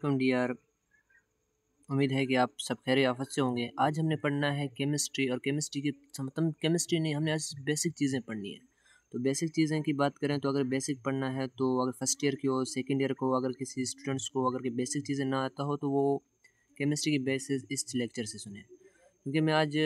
Welcome dear. उम्मीद है कि आप सब खैर आफत से होंगे। आज हमने पढ़ना है केमिस्ट्री और केमिस्ट्री की मतलब केमिस्ट्री नहीं, हमने आज बेसिक चीज़ें पढ़नी है। तो बेसिक चीज़ें की बात करें तो अगर बेसिक पढ़ना है तो अगर फर्स्ट ईयर की हो, सेकेंड ईयर को, अगर किसी स्टूडेंट्स को अगर के बेसिक चीज़ें ना आता हो तो वो केमिस्ट्री की बेसिस इस लेक्चर से सुने, क्योंकि मैं आज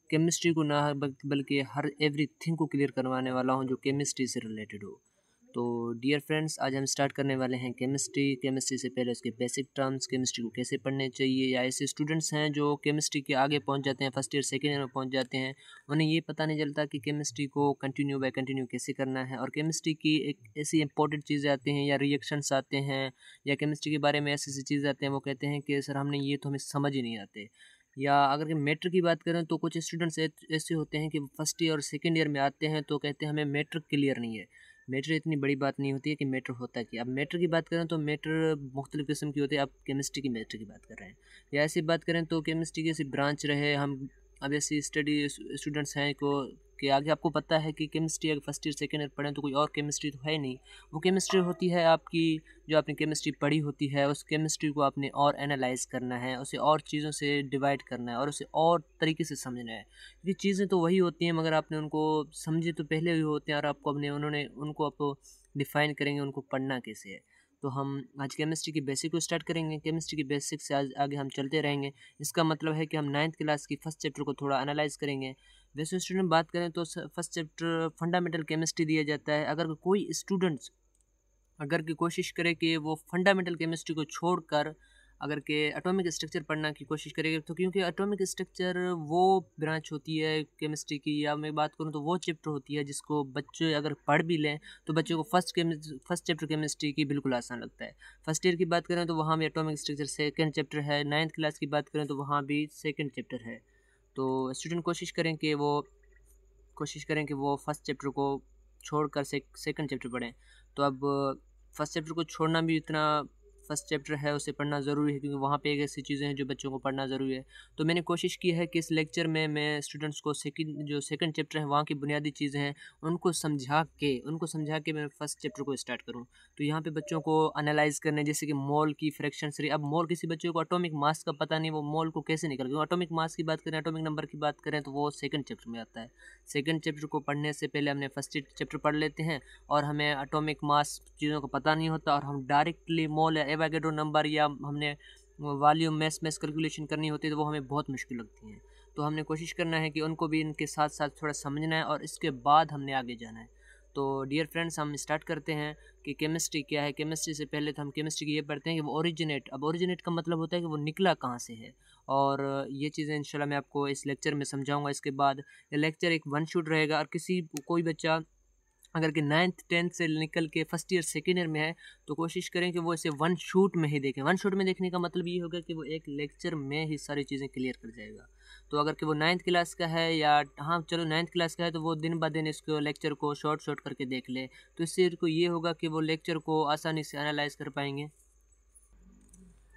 केमिस्ट्री को ना बल्कि हर एवरीथिंग को क्लियर करवाने वाला हूँ जो केमिस्ट्री से रिलेटेड हो। तो डियर फ्रेंड्स, आज हम स्टार्ट करने वाले हैं केमिस्ट्री से पहले उसके बेसिक टर्म्स, केमिस्ट्री को कैसे पढ़ने चाहिए, या ऐसे स्टूडेंट्स हैं जो केमिस्ट्री के आगे पहुंच जाते हैं, फर्स्ट ईयर सेकेंड ईयर में पहुंच जाते हैं, उन्हें ये पता नहीं चलता कि केमिस्ट्री को कंटिन्यू बाय कंटिन्यू कैसे करना है। और केमिस्ट्री की एक ऐसी इंपॉर्टेंट चीज़ें आती हैं या रिएक्शंस आते हैं या केमिस्ट्री के बारे में ऐसी ऐसी चीज़ें आते हैं, वो कहते हैं कि सर हमने ये तो हमें समझ ही नहीं आते। या अगर मैटर की बात करें तो कुछ स्टूडेंट्स ऐसे होते हैं कि फर्स्ट ईयर और सेकेंड ईयर में आते हैं तो कहते हैं हमें मैटर क्लियर नहीं है। मैटर इतनी बड़ी बात नहीं होती है कि मैटर होता क्या। अब मैटर की बात करें तो मैटर मुख्तलिफ़ किस्म की होती है। अब केमिस्ट्री की मैटर की बात कर रहे हैं, या ऐसी बात करें तो केमिस्ट्री की ऐसी ब्रांच रहे हम। अब ऐसी स्टडी स्टूडेंट्स हैं को कि आगे आपको पता है कि केमिस्ट्री अगर फर्स्ट ईयर सेकेंड ईयर पढ़ें तो कोई और केमिस्ट्री तो है नहीं। वो केमिस्ट्री होती है आपकी, जो आपने केमिस्ट्री पढ़ी होती है, उस केमिस्ट्री को आपने और एनालाइज करना है, उसे और चीज़ों से डिवाइड करना है और उसे और तरीके से समझना है। ये चीज़ें तो वही होती हैं मगर आपने उनको समझे तो पहले ही होते हैं, और आपको अपने उन्होंने उनको आपको डिफ़ाइन करेंगे उनको पढ़ना कैसे है। तो हम आज केमिस्ट्री की बेसिक को स्टार्ट करेंगे। केमिस्ट्री की बेसिक से आज आगे हम चलते रहेंगे। इसका मतलब है कि हम 9th क्लास की फर्स्ट चैप्टर को थोड़ा एनालाइज करेंगे। वैसे स्टूडेंट बात करें तो फर्स्ट चैप्टर फंडामेंटल केमिस्ट्री दिया जाता है। अगर कोई स्टूडेंट्स अगर की कोशिश करे कि वो फंडामेंटल केमिस्ट्री को छोड़कर अगर के एटॉमिक स्ट्रक्चर पढ़ना की कोशिश करेगा, तो क्योंकि एटॉमिक स्ट्रक्चर वो ब्रांच होती है केमिस्ट्री की, या मैं बात करूँ तो वो चैप्टर होती है जिसको बच्चे अगर पढ़ भी लें तो बच्चों को फर्स्ट चैप्टर केमिस्ट्री की बिल्कुल आसान लगता है। फर्स्ट ईयर की बात करें तो वहाँ भी एटॉमिक स्ट्रक्चर सेकेंड चैप्टर है। 9th क्लास की बात करें तो वहाँ भी सेकेंड चैप्टर है। तो स्टूडेंट कोशिश करें कि वो फर्स्ट चैप्टर को छोड़कर सेकंड चैप्टर पढ़ें। तो अब फर्स्ट चैप्टर को छोड़ना भी इतना, फर्स्ट चैप्टर है उसे पढ़ना ज़रूरी है, क्योंकि वहाँ पे एक ऐसी चीज़ें हैं जो बच्चों को पढ़ना ज़रूरी है। तो मैंने कोशिश की है कि इस लेक्चर में मैं स्टूडेंट्स को सेकंड चैप्टर है वहाँ की बुनियादी चीज़ें हैं उनको समझा के मैं फर्स्ट चैप्टर को स्टार्ट करूँ। तो यहाँ पे बच्चों को एनालाइज करने, जैसे कि मोल की फ्रैक्शन से। अब मोल, किसी बच्चे को एटॉमिक मास का पता नहीं, वो मोल को कैसे निकल गया। एटॉमिक मास की बात करें, एटॉमिक नंबर की बात करें तो वो सेकंड चैप्टर में आता है। सेकंड चैप्टर को पढ़ने से पहले हमने फर्स्ट चैप्टर पढ़ लेते हैं, और हमें एटॉमिक मास चीज़ों को पता नहीं होता, और हम डायरेक्टली मोल या एवोगाड्रो नंबर या हमने वॉल्यूम मैस कैलकुलेशन करनी होती है तो वो हमें बहुत मुश्किल लगती हैं। तो हमने कोशिश करना है कि उनको भी इनके साथ साथ थोड़ा समझना है, और इसके बाद हमने आगे जाना है। तो डियर फ्रेंड्स, हम स्टार्ट करते हैं कि केमिस्ट्री क्या है। केमिस्ट्री से पहले तो हम केमिस्ट्री की ये पढ़ते हैं कि वो ओरिजिनेट। अब ओरिजिनेट का मतलब होता है कि वो निकला कहाँ से है, और ये चीज़ें इंशाल्लाह मैं आपको इस लेक्चर में समझाऊंगा। इसके बाद ये लेक्चर एक वन शूट रहेगा, और कोई बच्चा अगर कि 9th 10th से निकल के फर्स्ट ईयर सेकेंड ईयर में है तो कोशिश करें कि वो इसे वन शूट में ही देखें। वन शूट में देखने का मतलब ये होगा कि वो एक लेक्चर में ही सारी चीज़ें क्लियर कर जाएगा। तो अगर कि वो 9th क्लास का है, या हाँ चलो 9th क्लास का है, तो वो दिन ब दिन इसको लेक्चर को शॉर्ट करके देख ले, तो इससे इनको ये होगा कि वो लेक्चर को आसानी से एनालाइज कर पाएंगे।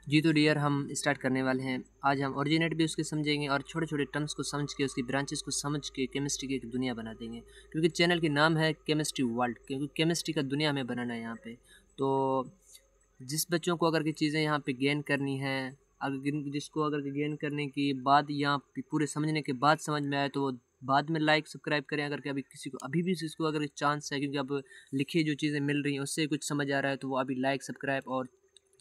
जी तो डियर, हम स्टार्ट करने वाले हैं। आज हम ओरिजिनेट भी उसके समझेंगे, और छोटे छोटे टर्म्स को समझ के, उसकी ब्रांचेस को समझ के केमिस्ट्री की एक दुनिया बना देंगे, क्योंकि चैनल की नाम है केमिस्ट्री वर्ल्ड, क्योंकि केमिस्ट्री का दुनिया हमें बनाना है यहाँ पे। तो जिस बच्चों को अगर की चीज़ें यहाँ पे गेन करनी है, जिसको अगर गेन करने की बाद यहाँ पे पूरे समझने के बाद समझ में आए, तो वो बाद में लाइक सब्सक्राइब करें। अगर कि अभी किसी को अभी भी इसको अगर चांस है, क्योंकि अब लिखी जो चीज़ें मिल रही हैं उससे कुछ समझ आ रहा है, तो वो अभी लाइक सब्सक्राइब, और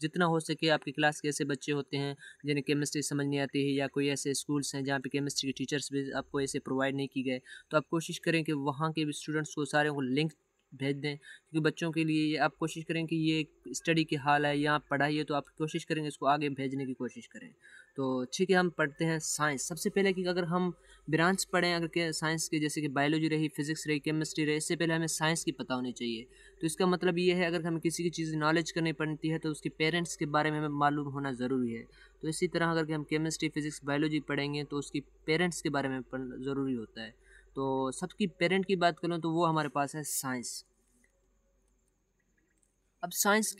जितना हो सके आपकी क्लास के ऐसे बच्चे होते हैं जिन्हें केमिस्ट्री समझ नहीं आती है, या कोई ऐसे स्कूल्स हैं जहाँ पे केमिस्ट्री के टीचर्स भी आपको ऐसे प्रोवाइड नहीं की गए, तो आप कोशिश करें कि वहाँ के भी स्टूडेंट्स को सारे को लिंक भेज दें, क्योंकि बच्चों के लिए आप कोशिश करें कि ये स्टडी की हाल है या पढ़ाई है, तो आप कोशिश करेंगे इसको आगे भेजने की कोशिश करें। तो ठीक है, हम पढ़ते हैं साइंस। सबसे पहले कि अगर हम ब्रांच पढ़ें अगर के साइंस के, जैसे कि बायोलॉजी रही, फिजिक्स रही, केमिस्ट्री रही, इससे पहले हमें साइंस की पता होनी चाहिए। तो इसका मतलब ये है, अगर हमें किसी की चीज़ नॉलेज करनी पड़ती है तो उसके पेरेंट्स के बारे में हमें मालूम होना ज़रूरी है। तो इसी तरह अगर कि हम केमिस्ट्री, फिजिक्स, बायोलॉजी पढ़ेंगे तो उसकी पेरेंट्स के बारे में पढ़ना ज़रूरी होता है। तो सबकी पेरेंट की बात करूँ तो वो हमारे पास है साइंस। अब साइंस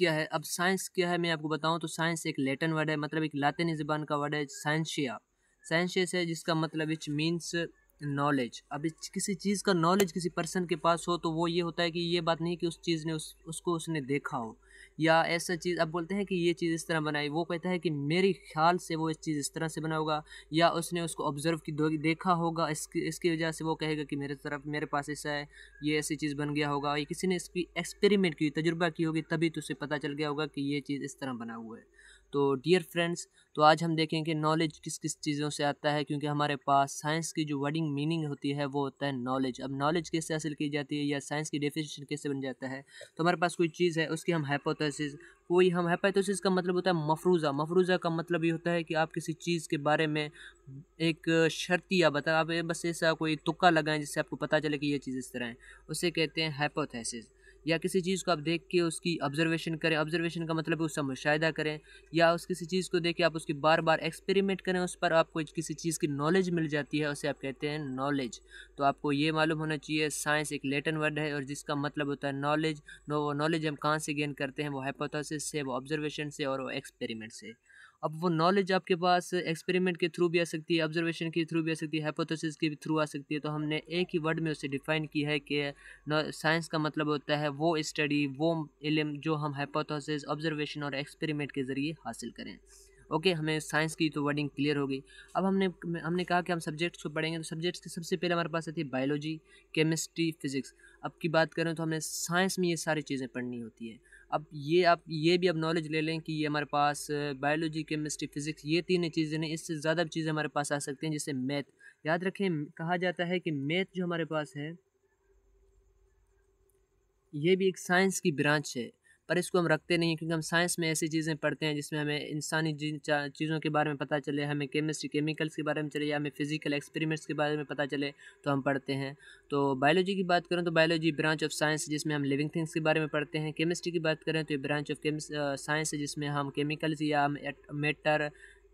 क्या है मैं आपको बताऊं तो साइंस एक लैटिन वर्ड है, मतलब एक लातिनी ज़बान का वर्ड है साइंशिया। साइंशियस है जिसका मतलब इच मीन्स नॉलेज। अब किसी चीज़ का नॉलेज किसी पर्सन के पास हो तो वो ये होता है कि ये बात नहीं कि उस चीज़ ने उसको उसने देखा हो, या ऐसा चीज़ आप बोलते हैं कि ये चीज़ इस तरह बनाई, वो कहता है कि मेरे ख्याल से वो इस चीज़ इस तरह से बना होगा, या उसने उसको ऑब्ज़र्व की देखा होगा, इसकी वजह से वो कहेगा कि मेरे पास ऐसा है, ये ऐसी चीज़ बन गया होगा, या किसी ने इसकी एक्सपेरिमेंट की, तजुर्बा की होगी, तभी तो उसे पता चल गया होगा कि ये चीज़ इस तरह बना हुआ है। तो डियर फ्रेंड्स, तो आज हम देखेंगे कि नॉलेज किस किस चीज़ों से आता है, क्योंकि हमारे पास साइंस की जो वर्डिंग मीनिंग होती है वो होता है नॉलेज। अब नॉलेज कैसे हासिल की जाती है या साइंस की डेफिनेशन कैसे बन जाता है, तो हमारे पास कोई चीज़ है, उसकी हम हाइपोथेसिस, हम हाइपोथेसिस का मतलब होता है मफरूज़ा। मफरूज़ा का मतलब ये होता है कि आप किसी चीज़ के बारे में एक शर्तिया बता, आप बस ऐसा कोई तुक्का लगाएं जिससे आपको पता चले कि ये चीज़ इस तरह है, उसे कहते हैं हाइपोथेसिस। या किसी चीज़ को आप देख के उसकी ऑब्जर्वेशन करें, ऑब्जर्वेशन का मतलब है उसका मुशाहिदा करें, या उस किसी चीज़ को देख के आप उसकी बार बार एक्सपेरिमेंट करें, उस पर आपको किसी चीज़ की नॉलेज मिल जाती है, उसे आप कहते हैं नॉलेज। तो आपको ये मालूम होना चाहिए, साइंस एक लैटिन वर्ड है और जिसका मतलब होता है नॉलेज। वो नॉलेज हम कहाँ से गेन करते हैं, वो हाइपोथेसिस से, वो ऑब्जर्वेशन से और वो एक्सपेरिमेंट से। अब वो नॉलेज आपके पास एक्सपेरिमेंट के थ्रू भी आ सकती है, ऑब्जर्वेशन के थ्रू भी आ सकती है, हाइपोथेसिस के भी थ्रू आ सकती है। तो हमने एक ही वर्ड में उसे डिफाइन किया है कि साइंस का मतलब होता है वो स्टडी, वो इल्म जो हम हाइपोथेसिस, ऑब्जर्वेशन और एक्सपेरिमेंट के ज़रिए हासिल करें। ओके, हमें साइंस की तो वर्डिंग क्लियर हो गई। अब हमने कहा कि हम सब्जेक्ट्स को पढ़ेंगे, तो सब्जेक्ट्स के सबसे पहले हमारे पास आती है बायोलॉजी, केमिस्ट्री, फिजिक्स। अब की बात करें तो हमें साइंस में ये सारी चीज़ें पढ़नी होती है। अब ये आप ये भी अब नॉलेज ले लें कि ये हमारे पास बायोलॉजी, केमिस्ट्री, फिजिक्स, ये तीन चीज़ें नहीं, इससे ज़्यादा चीज़ें हमारे पास आ सकती हैं, जैसे मैथ। याद रखें, कहा जाता है कि मैथ जो हमारे पास है ये भी एक साइंस की ब्रांच है, पर इसको हम रखते नहीं हैं क्योंकि हम साइंस में ऐसी चीज़ें पढ़ते हैं जिसमें हमें इंसानी चीज़ों के बारे में पता चले, हमें केमिस्ट्री, केमिकल्स के बारे में चले, या हमें फिजिकल एक्सपेरिमेंट्स के बारे में पता चले, तो हम पढ़ते हैं। तो बायोलॉजी की बात करें तो बायोलॉजी ब्रांच ऑफ साइंस जिसमें हम लिविंग थिंग्स के बारे में पढ़ते हैं। केमिस्ट्री की बात करें तो ये ब्रांच ऑफ साइंस है जिसमें हम केमिकल्स या हम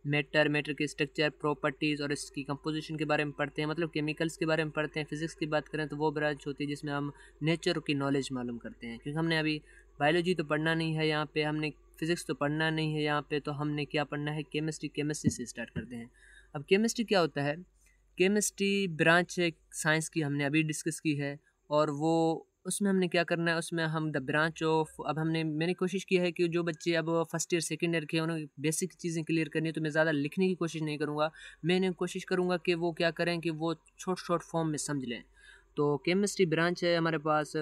मैटर के स्ट्रक्चर, प्रॉपर्टीज़ और इसकी कंपोजिशन के बारे में पढ़ते हैं, मतलब केमिकल्स के बारे में पढ़ते हैं। फिजिक्स की बात करें तो वो ब्रांच होती है जिसमें हम नेचर की नॉलेज मालूम करते हैं, क्योंकि हमने अभी बायोलॉजी तो पढ़ना नहीं है यहाँ पे, हमने फिजिक्स तो पढ़ना नहीं है यहाँ पे, तो हमने क्या पढ़ना है, केमिस्ट्री से स्टार्ट करते हैं। अब केमिस्ट्री क्या होता है, केमिस्ट्री ब्रांच है साइंस की, हमने अभी डिस्कस की है, और वो उसमें हमने क्या करना है, उसमें हम द ब्रांच ऑफ, अब मैंने कोशिश की है कि जो बच्चे अब फर्स्ट ईयर सेकेंड ईयर के उन्हें बेसिक चीज़ें क्लियर करनी है, तो मैं ज़्यादा लिखने की कोशिश नहीं करूँगा, मैंने कोशिश करूँगा कि वो क्या करें कि वो शॉर्ट फॉर्म में समझ लें। तो केमिस्ट्री ब्रांच है हमारे पास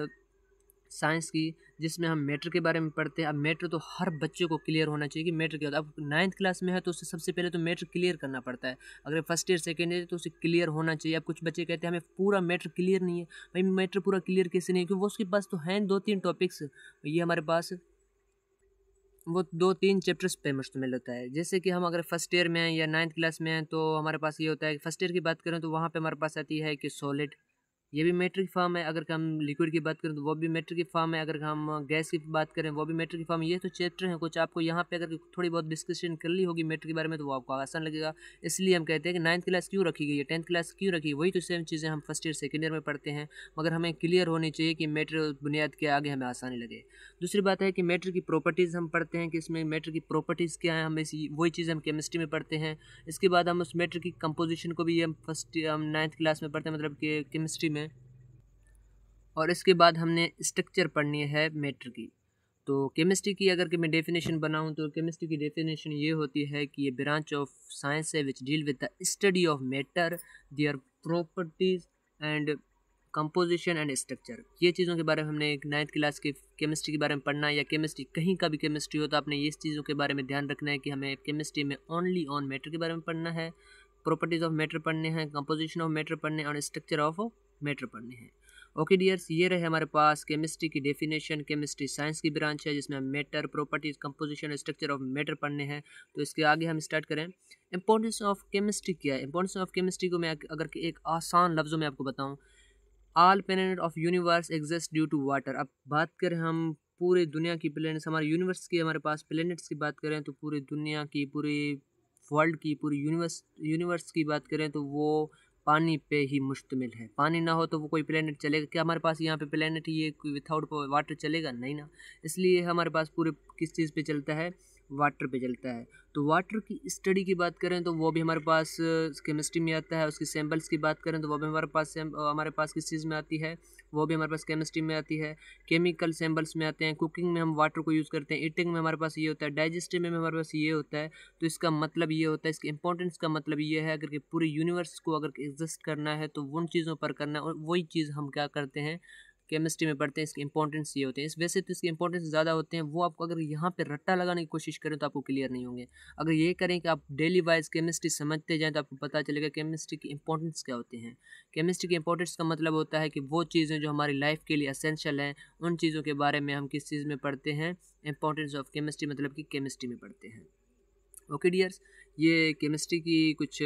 साइंस की, जिसमें हम मैटर के बारे में पढ़ते हैं। अब मैटर तो हर बच्चे को क्लियर होना चाहिए कि मैटर क्या होता है। अब 9th क्लास में है तो उससे सबसे पहले तो मैटर क्लियर करना पड़ता है। अगर फर्स्ट ईयर सेकेंड ईयर तो उसे क्लियर होना चाहिए। अब कुछ बच्चे कहते हैं हमें पूरा मैटर क्लियर नहीं है। भाई मैटर पूरा क्लियर कैसे नहीं है, क्योंकि वो उसके पास तो हैं 2-3 टॉपिक्स, ये हमारे पास वो 2-3 चैप्टर्स पे मुश्तमिल होता है। जैसे कि हम अगर फर्स्ट ईयर में हैं या 9th क्लास में हैं तो हमारे पास ये होता है कि फर्स्ट ईयर की बात करें तो वहाँ पे हमारे पास आती है कि सॉलिड, ये भी मैटर की फॉर्म है। अगर हम लिक्विड की बात करें तो वो भी मैटर की फॉर्म है। अगर हम गैस की बात करें वो भी मैटर की फॉर्म है। ये तो चैप्टर हैं कुछ, आपको यहाँ पे अगर थोड़ी बहुत डिस्कशन कर ली होगी मैटर के बारे में तो वो आपको आसान लगेगा। इसलिए हम कहते हैं कि 9th क्लास क्यों रखी गई है, 10th क्लास क्यों रखी है, वही तो सेम चीज़ें हम फर्स्ट ईयर सेकेंड ईयर में पढ़ते हैं, मगर हमें क्लियर होनी चाहिए कि मैटर बुनियाद के आगे हमें आसानी लगे। दूसरी बात है कि मैटर की प्रॉपर्टीज़ हम पढ़ते हैं कि इसमें मैटर की प्रॉपर्टीज़ क्या है, हम इसी वही चीज़ हम केमिस्ट्री में पढ़ते हैं। इसके बाद हम उस मैटर की कंपोजिशन को भी हम 9th क्लास में पढ़ते हैं, मतलब कि केमिस्ट्री में। और इसके बाद हमने स्ट्रक्चर पढ़नी है मैटर की। तो केमिस्ट्री की अगर कि मैं डेफिनेशन बनाऊं तो केमिस्ट्री की डेफिनेशन ये होती है कि ये ब्रांच ऑफ साइंस है विच deal with the study of matter, their properties and composition and structure. ये चीज़ों के बारे में हमने एक 9th क्लास के केमिस्ट्री के बारे में पढ़ना है, या केमिस्ट्री कहीं का भी केमिस्ट्री हो तो आपने ये चीज़ों के बारे में ध्यान रखना है कि हमें केमिस्ट्री में ओनली ऑन मैटर के बारे में पढ़ना है, प्रॉपर्टीज़ ऑफ मैटर पढ़ने हैं, कंपोजिशन ऑफ मैटर पढ़ने हैं और स्ट्रक्चर ऑफ मैटर पढ़ने हैं। ओके डियर्स, ये रहे हमारे पास केमिस्ट्री की डेफिनेशन। केमिस्ट्री साइंस की ब्रांच है जिसमें matter, properties, composition, structure of matter पढ़ने हैं। तो इसके आगे हम स्टार्ट करें, इंपॉर्टेंस ऑफ केमिस्ट्री क्या है। इंपॉर्टेंस ऑफ केमिस्ट्री को मैं अगर एक आसान लफ्ज़ों में आपको बताऊं, all planet of universe exist due to water. अब बात करें हम पूरे दुनिया की प्लैनेट्स, हमारे यूनिवर्स की, हमारे पास प्लैनेट्स की बात करें तो पूरी दुनिया की, पूरी वर्ल्ड की, पूरी यूनिवर्स की बात करें तो वो पानी पे ही मुश्तमिल है। पानी ना हो तो वो कोई प्लेनेट चलेगा क्या, हमारे पास यहाँ पे प्लेनेट ही ये विथआउट वाटर चलेगा नहीं ना। इसलिए हमारे पास पूरे किस चीज़ पे चलता है, वाटर पे चलता है। तो वाटर की स्टडी की बात करें तो वो भी हमारे पास केमिस्ट्री में आता है। उसकी सैम्पल्स की बात करें तो वो भी हमारे पास किस चीज़ में आती है, वो भी हमारे पास केमिस्ट्री में आती है। केमिकल सिंबल्स में आते हैं, कुकिंग में हम वाटर को यूज़ करते हैं, ईटिंग में हमारे पास ये होता है, डाइजेस्टिव में हमारे पास ये होता है। तो इसका मतलब ये होता है, इसकी इंपॉर्टेंस का मतलब ये है, अगर कि पूरे यूनिवर्स को अगर एग्जिस्ट करना है तो उन चीज़ों पर करना है, और वही चीज़ हम क्या करते हैं, केमिस्ट्री में पढ़ते हैं। इसकी इंपॉर्टेंस ये होते हैं, इस वैसे तो इसकी इंपॉर्टेंस ज़्यादा होते हैं, वो आपको अगर यहाँ पे रट्टा लगाने की कोशिश करें तो आपको क्लियर नहीं होंगे। अगर ये करें कि आप डेली वाइज केमिस्ट्री समझते जाएं तो आपको पता चलेगा केमिस्ट्री की इंपॉर्टेंस क्या होती है। केमिस्ट्री की इंपॉर्टेंस का मतलब होता है कि वो चीज़ें जो हमारी लाइफ के लिए असेंशियल हैं, उन चीज़ों के बारे में हम किस चीज़ में पढ़ते हैं, इंपॉर्टेंस ऑफ केमिस्ट्री मतलब कि केमिस्ट्री में पढ़ते हैं। ओके डियर्स, ये केमिस्ट्री की कुछ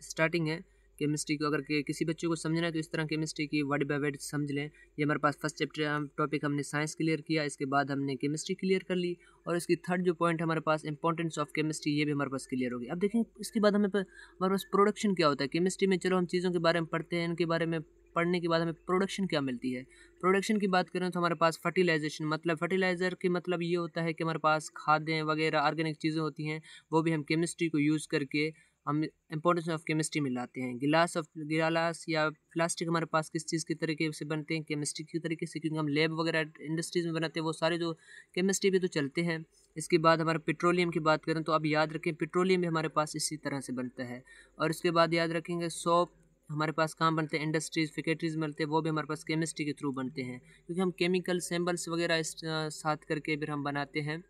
स्टार्टिंग है। केमिस्ट्री को अगर किसी बच्चे को समझना है तो इस तरह केमिस्ट्री की वर्ड बाय वर्ड समझ लें। ये हमारे पास फर्स्ट चैप्टर टॉपिक हमने साइंस क्लियर किया, इसके बाद हमने केमिस्ट्री क्लियर कर ली, और इसकी थर्ड जो पॉइंट हमारे पास इंपॉर्टेंस ऑफ केमिस्ट्री, ये भी हमारे पास क्लियर होगी। अब देखें इसके बाद हमारे पास प्रोडक्शन क्या होता है केमिस्ट्री में। चलो हम चीज़ों के बारे में पढ़ते हैं, इनके बारे में पढ़ने के बाद हमें प्रोडक्शन क्या मिलती है। प्रोडक्शन की बात करें तो हमारे पास फर्टिलाइजेशन, मतलब फर्टिलाइज़र के मतलब ये होता है कि हमारे पास खादें वगैरह ऑर्गेनिक चीज़ें होती हैं, वो भी हम केमिस्ट्री को यूज़ करके हम इंपॉर्टेंस ऑफ केमिस्ट्री में लाते हैं। गिलास या प्लास्टिक हमारे पास किस चीज़ के तरीके से बनते हैं, केमिस्ट्री के तरीके से, क्योंकि हम लैब वगैरह इंडस्ट्रीज़ में बनाते हैं, वो सारे जो केमिस्ट्री पे तो चलते हैं। इसके बाद हमारे पेट्रोलियम की बात करें तो अब याद रखें पेट्रोलियम भी हमारे पास इसी तरह से बनता है। और इसके बाद याद रखेंगे सोप हमारे पास कहाँ बनते हैं, इंडस्ट्रीज़ फैक्ट्रीज़ में बनते हैं, वो भी हमारे पास केमिस्ट्री के थ्रू बनते हैं, क्योंकि हम केमिकल सिंबल्स वगैरह साथ करके फिर हम बनाते हैं।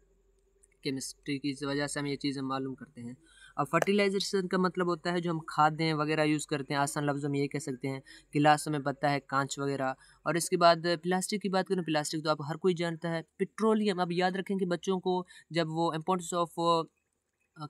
केमिस्ट्री की वजह से हम ये चीज़ें मालूम करते हैं। अब फर्टिलाइजेशन का मतलब होता है जो हम खादें वगैरह यूज़ करते हैं, आसान लफ्ज़ों में ये कह सकते हैं। गिलास में बनता है कांच वगैरह। और इसके बाद प्लास्टिक की बात करें, प्लास्टिक तो आप हर कोई जानता है। पेट्रोलियम, अब याद रखें कि बच्चों को जब वो इम्पोर्टेंस ऑफ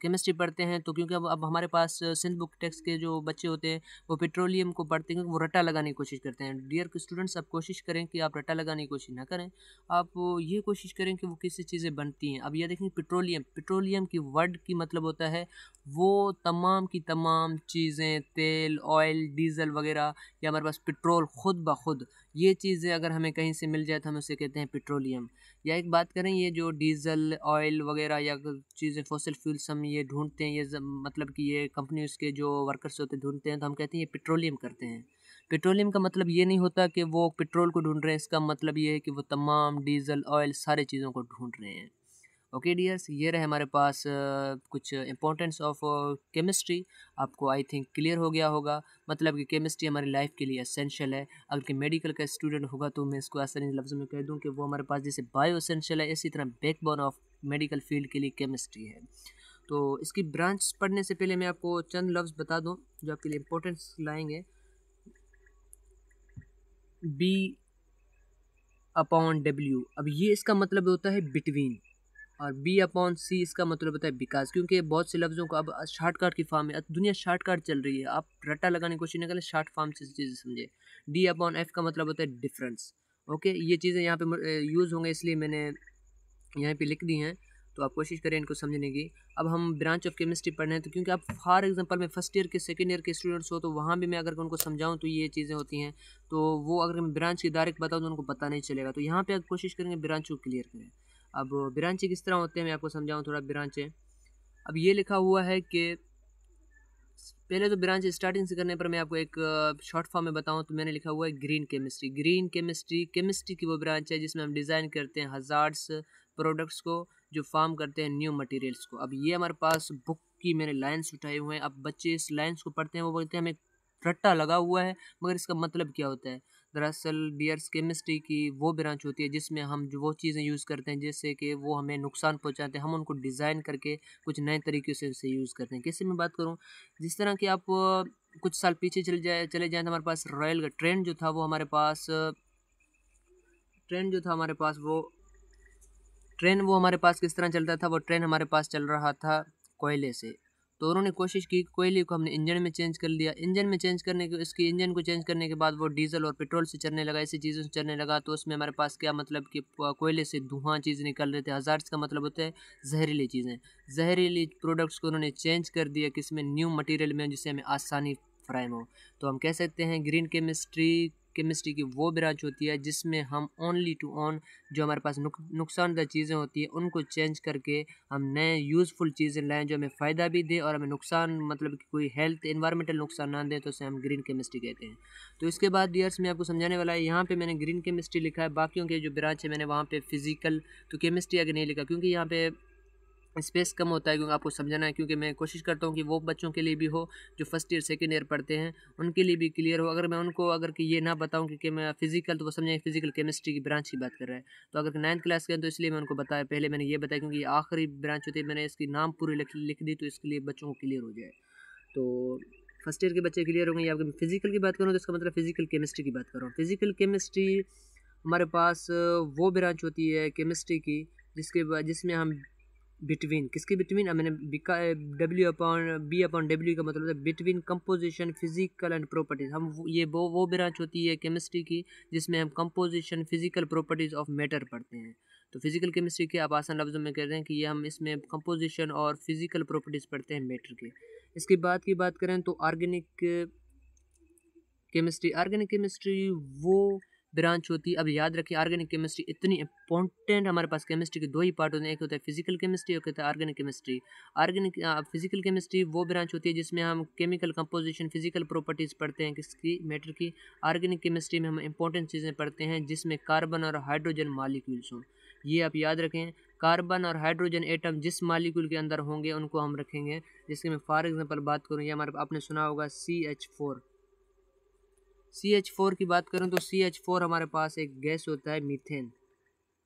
केमिस्ट्री पढ़ते हैं तो क्योंकि अब हमारे पास सिंथ बुक टेक्स्ट के जो बच्चे होते हैं वो पेट्रोलियम को पढ़ते हैं, क्योंकि वो रट्टा लगाने की कोशिश करते हैं। डियर स्टूडेंट्स, आप कोशिश करें कि आप रट्टा लगाने की कोशिश ना करें, आप ये कोशिश करें कि वो किसी चीज़ें बनती हैं। अब ये देखें पेट्रोलियम, पेट्रोलियम की वर्ड की मतलब होता है वो तमाम की तमाम चीज़ें, तेल, ऑयल, डीजल वगैरह, या हमारे पास पेट्रोल खुद ब खुद, ये चीज़ें अगर हमें कहीं से मिल जाए तो हम उसे कहते हैं पेट्रोलियम। या एक बात करें, ये जो डीजल, ऑयल वगैरह या चीज़ें फॉसिल फ्यूल्स हम ये ढूंढते हैं, मतलब कि ये कंपनीज के जो वर्कर्स होते हैं ढूंढते हैं, तो हम कहते हैं ये पेट्रोलियम करते हैं। पेट्रोलियम का मतलब ये नहीं होता कि वो पेट्रोल को ढूंढ रहे हैं, इसका मतलब ये है कि वो तमाम डीजल, ऑयल, सारे चीज़ों को ढूंढ रहे हैं। ओके डियर्स, ये रहे हमारे पास कुछ इंपॉर्टेंस ऑफ केमिस्ट्री। आपको आई थिंक क्लियर हो गया होगा, मतलब कि केमिस्ट्री हमारी लाइफ के लिए एसेंशियल है। अगर कि मेडिकल का स्टूडेंट होगा तो मैं इसको आसानी लफ्ज़ों में कह दूं कि वो हमारे पास जैसे बायो एसेंशियल है, इसी तरह बैकबोन ऑफ मेडिकल फील्ड के लिए केमिस्ट्री है। तो इसकी ब्रांच पढ़ने से पहले मैं आपको चंद लफ्ज़ बता दूँ जो आपके लिए इंपॉर्टेंस लाएंगे। बी अपॉन डब्ल्यू, अब ये इसका मतलब होता है बिटवीन, और बी अपॉन सी इसका मतलब होता है बिकॉज, क्योंकि बहुत से लफ्ज़ों को अब शार्टकट की फॉर्म में, दुनिया शार्टकट चल रही है, आप रट्टा लगाने की कोशिश नहीं करें, शार्ट फॉर्म से चीज़ें समझे। डी अपॉन एफ का मतलब होता है डिफरेंस। ओके, ये चीज़ें यहाँ पे यूज़ होंगे इसलिए मैंने यहाँ पे लिख दी हैं, तो आप कोशिश करें इनको समझने की। अब हम ब्रांच ऑफ केमिस्ट्री पढ़ रहे हैं, तो क्योंकि आप फॉर एग्जांपल में फर्स्ट ईयर के सेकंड ईयर के स्टूडेंट्स हो, तो वहाँ भी मैं अगर उनको समझाऊँ तो ये चीज़ें होती हैं, तो वो अगर मैं ब्रांच की डायरेक्ट बताऊँ तो उनको पता नहीं चलेगा। तो यहाँ पे आप कोशिश करेंगे ब्रांच को क्लियर करें। अब ब्रांचे किस तरह होते हैं मैं आपको समझाऊँ थोड़ा। ब्रांचे, अब ये लिखा हुआ है कि पहले तो ब्रांच स्टार्टिंग से करने पर मैं आपको एक शॉर्ट फॉर्म में बताऊं तो मैंने लिखा हुआ है green chemistry. Green chemistry, chemistry की वो ब्रांच है जिसमें हम डिज़ाइन करते हैं हज़ार्ड्स प्रोडक्ट्स को, जो फार्म करते हैं न्यू मटेरियल्स को। अब ये हमारे पास बुक की मैंने लाइन्स उठाए हुए हैं, अब बच्चे इस लाइन्स को पढ़ते हैं, वो बोलते हैं हमें रट्टा लगा हुआ है, मगर इसका मतलब क्या होता है। दरअसल डियर्स केमिस्ट्री की वो ब्रांच होती है जिसमें हम जो वो चीज़ें यूज़ करते हैं जिससे कि वो हमें नुकसान पहुंचाते हैं, हम उनको डिज़ाइन करके कुछ नए तरीके से उसे यूज़ करते हैं। कैसे मैं बात करूं, जिस तरह कि आप कुछ साल पीछे चले जाएं तो हमारे पास रॉयल का ट्रेन जो था वो हमारे पास ट्रेन जो था हमारे पास वो ट्रेन वो हमारे पास किस तरह चलता था, वो ट्रेन हमारे पास चल रहा था कोयले से। तो उन्होंने कोशिश की कोयले को हमने इंजन में चेंज कर लिया, इंजन में चेंज करने के इसकी इंजन को चेंज करने के बाद वो डीजल और पेट्रोल से चलने लगा, ऐसी चीज़ों से चलने लगा। तो उसमें हमारे पास क्या मतलब कि कोयले से धुआं चीज़ निकल रहे थे। हज़ार्ड्स का मतलब होता है जहरीली चीज़ें, जहरीली प्रोडक्ट्स को उन्होंने चेंज कर दिया किस में, न्यू मटीरियल में, जिससे हमें आसानी फ्राहम हो। तो हम कह सकते हैं ग्रीन केमिस्ट्री केमिस्ट्री की वो ब्रांच होती है जिसमें हम ओनली टू ऑन जो हमारे पास नुकसानदायक चीज़ें होती हैं उनको चेंज करके हम नए यूज़फुल चीज़ें लाएँ जो हमें फ़ायदा भी दे और हमें नुकसान मतलब कि कोई हेल्थ एनवायरमेंटल नुकसान ना दे, तो उसे हम ग्रीन केमिस्ट्री कहते हैं। तो इसके बाद डियर्स मैं आपको समझाने वाला है, यहाँ पे मैंने ग्रीन केमिस्ट्री लिखा है, बाकियों के जो ब्रांच है मैंने वहाँ पे फिजिकल तो केमिस्ट्री आगे नहीं लिखा क्योंकि यहाँ पे स्पेस कम होता है, क्योंकि आपको समझाना है, क्योंकि मैं कोशिश करता हूँ कि वो बच्चों के लिए भी हो जो फर्स्ट ईयर सेकंड ईयर पढ़ते हैं, उनके लिए भी क्लियर हो। अगर मैं उनको अगर कि ये ना बताऊँ कि मैं फिजिकल, तो वो समझेंगे फिजिकल केमिस्ट्री की ब्रांच की बात कर रहा है। तो अगर 9th क्लास के हैं तो इसलिए मैं उनको बताया, पहले मैंने ये बताया क्योंकि आखिरी ब्रांच होती है, मैंने इसकी नाम पूरी लिख दी तो इसके लिए बच्चों को क्लियर हो जाए। तो फर्स्ट ईयर के बच्चे क्लियर हो गए। या अगर फिजिकल की बात करूँ तो इसका मतलब फिजिकल केमिस्ट्री की बात कर रहा हूँ। फिजिकल केमिस्ट्री हमारे पास वो ब्रांच होती है केमिस्ट्री की जिसमें हम बिटवीन किसके बिटवीन मैंने W/B/W का मतलब है between composition physical and properties. हम ये वो ब्रांच होती है केमिस्ट्री की जिसमें हम composition physical properties of matter पढ़ते हैं। तो फिजिकल केमिस्ट्री के आप आसान लफ्ज़ों में कह रहे हैं कि ये हम इसमें कंपोजिशन और फिजिकल प्रॉपर्टीज पढ़ते हैं मैटर के। इसके बाद की बात करें तो ऑर्गेनिक केमिस्ट्री वो ब्रांच होती है। अब याद रखिए ऑर्गेनिक केमिस्ट्री इतनी इंपॉर्टेंट, हमारे पास केमिस्ट्री के दो ही पार्ट होते हैं, एक होता है फिजिकल केमिस्ट्री, एक होता है ऑर्गेनिक केमिस्ट्री। फिजिकल केमिस्ट्री वो ब्रांच होती है जिसमें हम केमिकल कंपोजिशन फिजिकल प्रॉपर्टीज़ पढ़ते हैं किसकी, मैटर की। ऑर्गेनिक केमिस्ट्री में हम इंपॉर्टेंट चीज़ें पढ़ते हैं जिसमें कार्बन और हाइड्रोजन मालिक्यूल्स हों। ये आप याद रखें, कार्बन और हाइड्रोजन एटम जिस मालिक्यूल के अंदर होंगे उनको हम रखेंगे। जिसके मैं फॉर एग्जांपल बात करूँ, ये हमारे आपने सुना होगा CH4 की बात करूं तो CH4 हमारे पास एक गैस होता है मीथेन,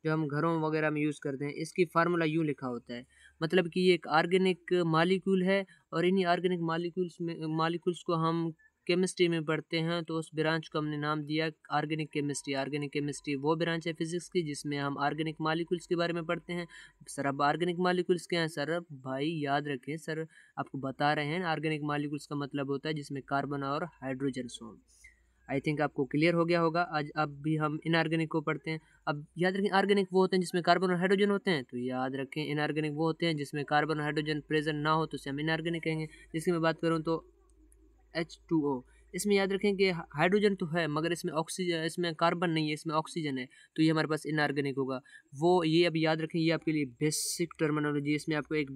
जो हम घरों वगैरह में यूज़ करते हैं। इसकी फार्मूला यूँ लिखा होता है, मतलब कि ये एक ऑर्गेनिक मालिक्यूल है और इन्हीं ऑर्गेनिक मालिक्यूल्स को हम केमिस्ट्री में पढ़ते हैं। तो उस ब्रांच को हमने नाम दिया ऑर्गेनिक केमिस्ट्री। ऑर्गेनिक केमिस्ट्री वो ब्रांच है फिजिक्स की जिसमें हम ऑर्गेनिक मालिक्यूल्स के बारे में पढ़ते हैं। सर अब ऑर्गेनिक मालिक्यूल्स क्या हैं सर? अब भाई याद रखें सर, आपको बता रहे हैं ऑर्गेनिक मालिक्यूल्स का मतलब होता है जिसमें कार्बन और हाइड्रोजन हों। आई थिंक आपको क्लियर हो गया होगा। आज अब भी हम इनऑर्गेनिक को पढ़ते हैं। अब याद रखें ऑर्गेनिक वो होते हैं जिसमें कार्बन और हाइड्रोजन होते हैं, तो याद रखें इनऑर्गेनिक वो होते हैं जिसमें कार्बन और हाइड्रोजन प्रेजेंट ना हो, तो उसे हम इनऑर्गेनिक कहेंगे। जिसकी मैं बात करूँ तो H2O, इसमें याद रखें कि हाइड्रोजन तो है मगर इसमें कार्बन नहीं है, इसमें ऑक्सीजन है, तो ये हमारे पास इनऑर्गेनिक होगा। वो ये अब याद रखें, ये आपके लिए बेसिक टर्मिनोलॉजी, इसमें आपको एक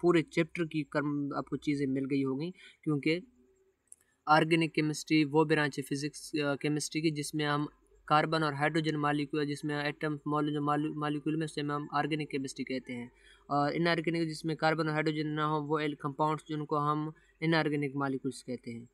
पूरे चैप्टर की आपको चीज़ें मिल गई होंगी, क्योंकि ऑर्गेनिक केमिस्ट्री वो ब्रांच है फिजिक्स केमिस्ट्री की जिसमें हम कार्बन और हाइड्रोजन मालिक्यूल जिसमें एटम मालिक्यूल में, उसे हम ऑर्गेनिक केमिस्ट्री कहते हैं। और इनऑर्गेनिक जिसमें कार्बन और हाइड्रोजन ना हो वो कंपाउंड्स जिनको हम इनऑर्गेनिक मालिक्यूल्स कहते हैं।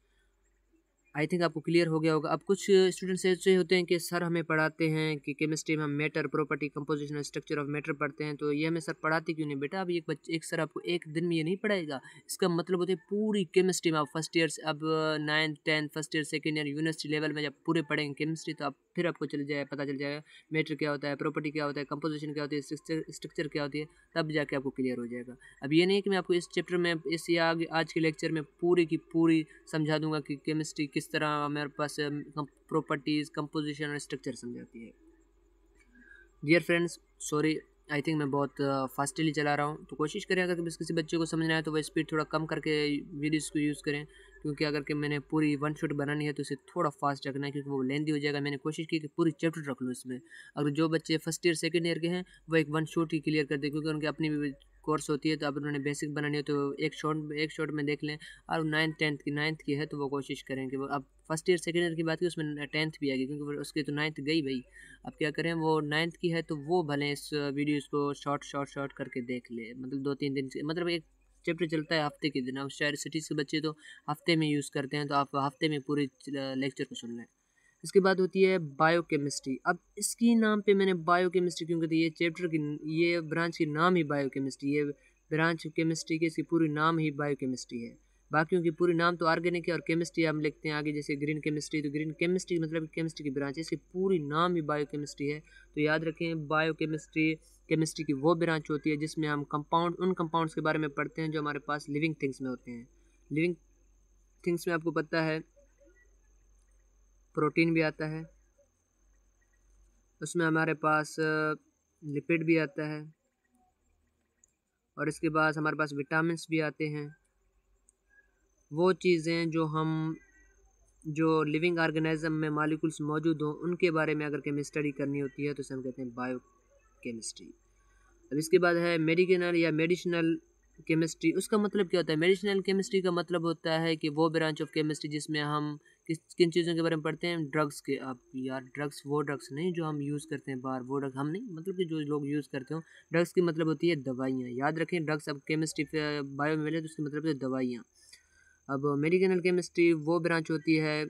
आई थिंक आपको क्लियर हो गया होगा। अब कुछ स्टूडेंट्स ऐसे होते हैं कि सर हमें पढ़ाते हैं कि केमिस्ट्री में हम मैटर प्रॉपर्टी कंपोजिशन और स्ट्रक्चर ऑफ मैटर पढ़ते हैं, तो ये हमें सर पढ़ाते क्यों नहीं? बेटा अब एक सर आपको एक दिन में ये नहीं पढ़ाएगा। इसका मतलब होता है पूरी केमिस्ट्री में आप फर्स्ट ईयर से अब 9th 10th first year second year university level में जब पूरे पढ़ेंगे केमिस्ट्री, तो आप फिर आपको पता चल जाएगा मैटर क्या होता है, प्रॉपर्टी क्या होता है, कंपोजिशन क्या होती है, स्ट्रक्चर क्या होती है, तब जाके आपको क्लियर हो जाएगा। अब ये नहीं कि मैं आपको इस चैप्टर में आज के लेक्चर में पूरी की पूरी समझा दूंगा कि केमिस्ट्री किस तरह मेरे पास प्रॉपर्टीज़ कंपोजिशन और स्ट्रक्चर समझाती है। Dear friends, sorry I think मैं बहुत फास्टली चला रहा हूँ, तो कोशिश करें अगर किसी बच्चे को समझना है तो वह स्पीड थोड़ा कम करके वीडियोज़ को यूज़ करें, क्योंकि अगर कि मैंने पूरी वन शॉट बनानी है तो इसे थोड़ा फास्ट रखना है क्योंकि वो लेंदी हो जाएगा। मैंने कोशिश की कि पूरी चैप्टर रख लूँ इसमें। अगर जो बच्चे फर्स्ट ईयर सेकंड ईयर के हैं वो एक वन शॉट ही क्लियर कर दे, क्योंकि उनकी अपनी भी कोर्स होती है, तो अब उन्होंने बेसिक बनानी है तो एक शॉट में देख लें। और 9th की है तो वो कोशिश करें कि वो अब फर्स्ट ईयर सेकंड ईयर की बात की उसमें 10th भी आ गई, क्योंकि उसकी तो 9th गई भाई। अब क्या करें, वो 9th की है तो वो भले इस वीडियोज़ को शॉर्ट करके देख ले, मतलब 2-3 दिन से, मतलब एक चैप्टर चलता है हफ्ते के दिन। अब शहर सिटीज़ के बच्चे तो हफ्ते में यूज़ करते हैं, तो आप हफ्ते में पूरी लेक्चर को सुन लें। इसके बाद होती है बायोकेमिस्ट्री। अब इसकी नाम पे मैंने बायोकेमिस्ट्री क्यों कहती है, ये चैप्टर की ये ब्रांच की नाम ही बायोकेमिस्ट्री, ये ब्रांच केमिस्ट्री की इसकी पूरी नाम ही बायोकेमिस्ट्री है। बाकियों की पूरी नाम तो ऑर्गेनिक है और केमिस्ट्री हम लिखते हैं आगे, जैसे ग्रीन केमिस्ट्री, तो ग्रीन केमिस्ट्री मतलब केमिस्ट्री की ब्रांच है, इसकी पूरी नाम ही बायोकेमिस्ट्री है। तो याद रखें केमिस्ट्री की वो ब्रांच होती है जिसमें हम उन कंपाउंड्स के बारे में पढ़ते हैं जो हमारे पास लिविंग थिंग्स में होते हैं। लिविंग थिंग्स में आपको पता है प्रोटीन भी आता है, उसमें हमारे पास लिपिड भी आता है, और इसके बाद हमारे पास विटामिन्स भी आते हैं। वो चीज़ें जो हम जो लिविंग ऑर्गेनिज्म में मॉलिक्यूल्स मौजूद हों उनके बारे में अगर केमिस्ट्री स्टडी करनी होती है तो इसे हम कहते हैं बायो केमिस्ट्री। अब इसके बाद है मेडिकल या मेडिसिनल केमिस्ट्री। उसका मतलब क्या होता है? मेडिसिनल केमिस्ट्री का मतलब होता है कि वो ब्रांच ऑफ केमिस्ट्री जिसमें हम किन चीज़ों के बारे में पढ़ते हैं? ड्रग्स के। अब यार ड्रग्स वो ड्रग्स नहीं जो हम यूज़ करते हैं बाहर, वो ड्रग हम नहीं, मतलब कि जो लोग यूज़ करते हो। ड्रग्स की मतलब होती है दवाइयाँ। याद रखें, ड्रग्स अब केमिस्ट्री बायो में मिले तो उसकी मतलब है दवाइयाँ। अब मेडिकल केमिस्ट्री वो ब्रांच होती है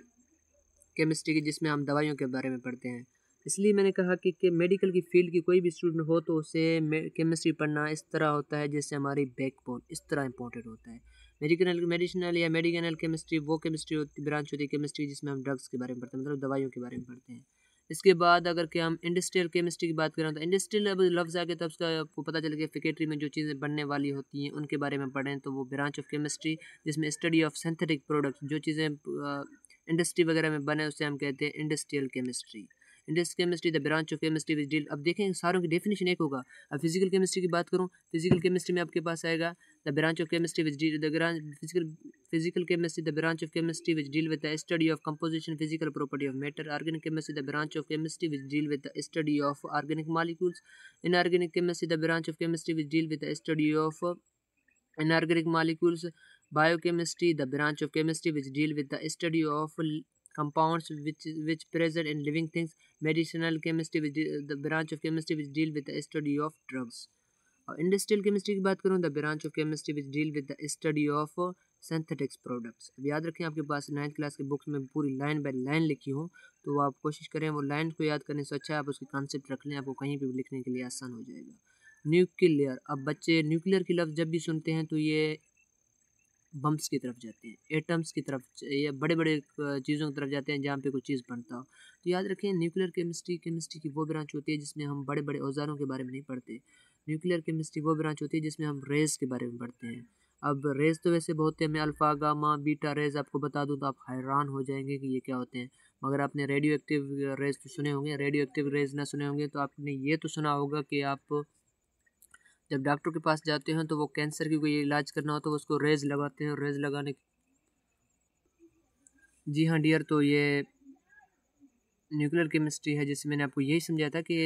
केमिस्ट्री की जिसमें हम दवाइयों के बारे में पढ़ते हैं। इसलिए मैंने कहा कि मेडिकल की फील्ड की कोई भी स्टूडेंट हो तो उसे केमिस्ट्री पढ़ना इस तरह होता है जैसे हमारी बैकबोन, इस तरह इंपॉर्टेंट होता है। मेडिसिनल या मेडिकल केमिस्ट्री वो केमिस्ट्री होती ब्रांच होती है केमिस्ट्री जिसमें हम ड्रग्स के बारे में पढ़ते हैं, मतलब दवाइयों के बारे में पढ़ते हैं। इसके बाद अगर कि हम इंडस्ट्रियल केमिस्ट्री की बात करें तो इंडस्ट्रियल अब लफ्ज़ आ गया तब उसका आपको पता चल गया फैक्ट्री में जो चीज़ें बनने वाली होती हैं उनके बारे में पढ़ें तो वो ब्रांच ऑफ केमिस्ट्री जिसमें स्टडी ऑफ सिंथेटिक प्रोडक्ट्स जो चीज़ें इंडस्ट्री वगैरह में बने उसे हम कहते हैं industrial chemistry. Industrial chemistry the branch of chemistry which deal. अब देखें सारों की डेफिनेशन एक होगा। अब फिजिकल केमिस्ट्री की बात करूं, फिजिकल केमिस्ट्री में आपके पास आएगा the branch of chemistry which deal the physical chemistry the branch of chemistry which deal with the study of composition physical property of matter. Organic chemistry the branch of chemistry which deal with the study of organic molecules. Inorganic chemistry the branch of chemistry which deal with the study of inorganic molecules. Biochemistry the branch of chemistry which deal with the study of compounds which present in living things. Medicinal chemistry the branch of chemistry which deal with the study of drugs. और industrial chemistry की बात करूँ the branch of chemistry which deal with the study of synthetics products. अब याद रखें आपके पास 9th class के books में पूरी लाइन बाय लाइन लिखी हो तो वो आप कोशिश करें वो लाइन को याद करने से अच्छा आप उसके कॉन्सेप्ट रख लें, आपको कहीं भी लिखने के लिए आसान हो जाएगा। न्यूक्लियर। अब बच्चे न्यूक्लियर की लफ्ज़ जब भी सुनते हैं तो ये बम्स की तरफ जाते हैं, एटम्स की तरफ या बड़े बड़े चीज़ों की तरफ जाते हैं जहाँ पे कोई चीज़ बनता हो। तो याद रखें न्यूक्लियर केमिस्ट्री की वो ब्रांच होती है जिसमें हम बड़े बड़े औजारों के बारे में नहीं पढ़ते। न्यूक्लियर केमिस्ट्री वो ब्रांच होती है जिसमें हम रेज़ के बारे में पढ़ते हैं। अब रेज़ तो वैसे बहुत है, मैं अल्फ़ा गामा बीटा रेज़ आपको बता दूँ तो आप हैरान हो जाएंगे कि ये क्या होते हैं। मगर आपने रेडियो एक्टिव रेज़ तो सुने होंगे, रेडियो एक्टिव रेज़ ना सुने होंगे तो आपने ये तो सुना होगा कि आप जब डॉक्टर के पास जाते हैं तो वो कैंसर की कोई इलाज करना हो तो उसको रेज़ लगाते हैं, और रेज़ लगाने जी हाँ डियर, तो ये न्यूक्लियर केमिस्ट्री है जिससे मैंने आपको यही समझाया था कि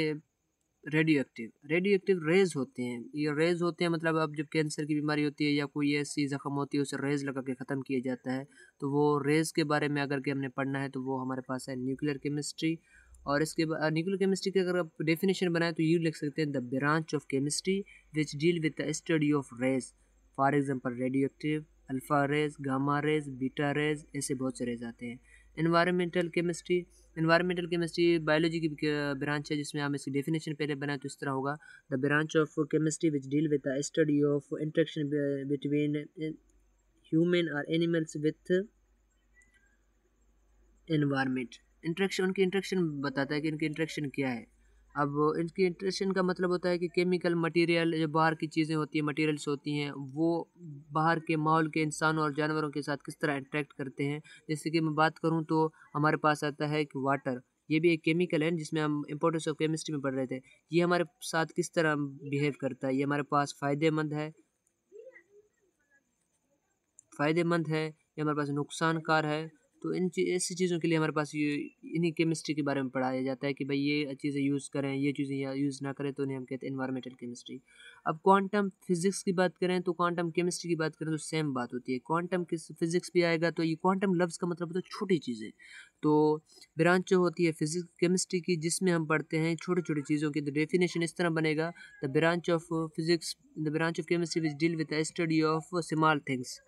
रेडियो एक्टिव रेज़ होते हैं। ये रेज़ होते हैं मतलब अब जब कैंसर की बीमारी होती है या कोई ऐसी ज़ख्म होती है उसे रेज़ लगा के ख़त्म किया जाता है। तो वो रेज़ के बारे में अगर के हमने पढ़ना है तो वो हमारे पास है न्यूक्लियर केमिस्ट्री। और इसके बाद न्यूक्लियर केमिस्ट्री की अगर आप डेफिनेशन बनाएं तो ये लिख सकते हैं the branch of chemistry which deal with the study of rays. For example radioactive, alpha rays, gamma rays, beta rays, ऐसे बहुत से रेज आते हैं। एनवायरमेंटल केमिस्ट्री बायोलॉजी की ब्रांच है जिसमें हम इसकी डेफिनेशन पहले बनाए तो इस तरह होगा the branch of chemistry which deal with the study of interaction between human और एनिमल्स विथ एनवायरमेंट। इंटरेक्शन, उनकी इंटरेक्शन बताता है कि इनकी इंटरेक्शन क्या है। अब इनकी इंटरेक्शन का मतलब होता है कि केमिकल मटेरियल जो बाहर की चीज़ें होती हैं, मटेरियल्स होती हैं, वो बाहर के माहौल के इंसानों और जानवरों के साथ किस तरह इंटरेक्ट करते हैं। जैसे कि मैं बात करूं तो हमारे पास आता है कि वाटर, ये भी एक केमिकल है जिसमें हम इंपॉर्टेंस ऑफ केमिस्ट्री में पढ़ रहे थे। ये हमारे साथ किस तरह बिहेव करता है, ये हमारे पास फ़ायदेमंद है या हमारे पास नुकसानकार है। तो ऐसी चीज़ों के लिए हमारे पास ये इन्हीं केमिस्ट्री के बारे में पढ़ाया जाता है कि भाई ये चीज़ें यूज़ करें, ये चीज़ें यूज़ ना करें, तो उन्हें हम कहते हैं एनवायरमेंटल केमिस्ट्री। अब क्वांटम फिजिक्स की बात करें तो क्वांटम केमिस्ट्री की बात करें तो सेम बात होती है। क्वांटम फिजिक्स भी आएगा तो ये क्वांटम लफ्ज़ का मतलब होता है छोटी चीज़ें। तो ब्रांच जो होती है फिजिक्स केमिस्ट्री की जिसमें हम पढ़ते हैं छोटी छोटी चीज़ों की, तो डेफिनेशन इस तरह बनेगा the branch of chemistry which deal with the study of small things.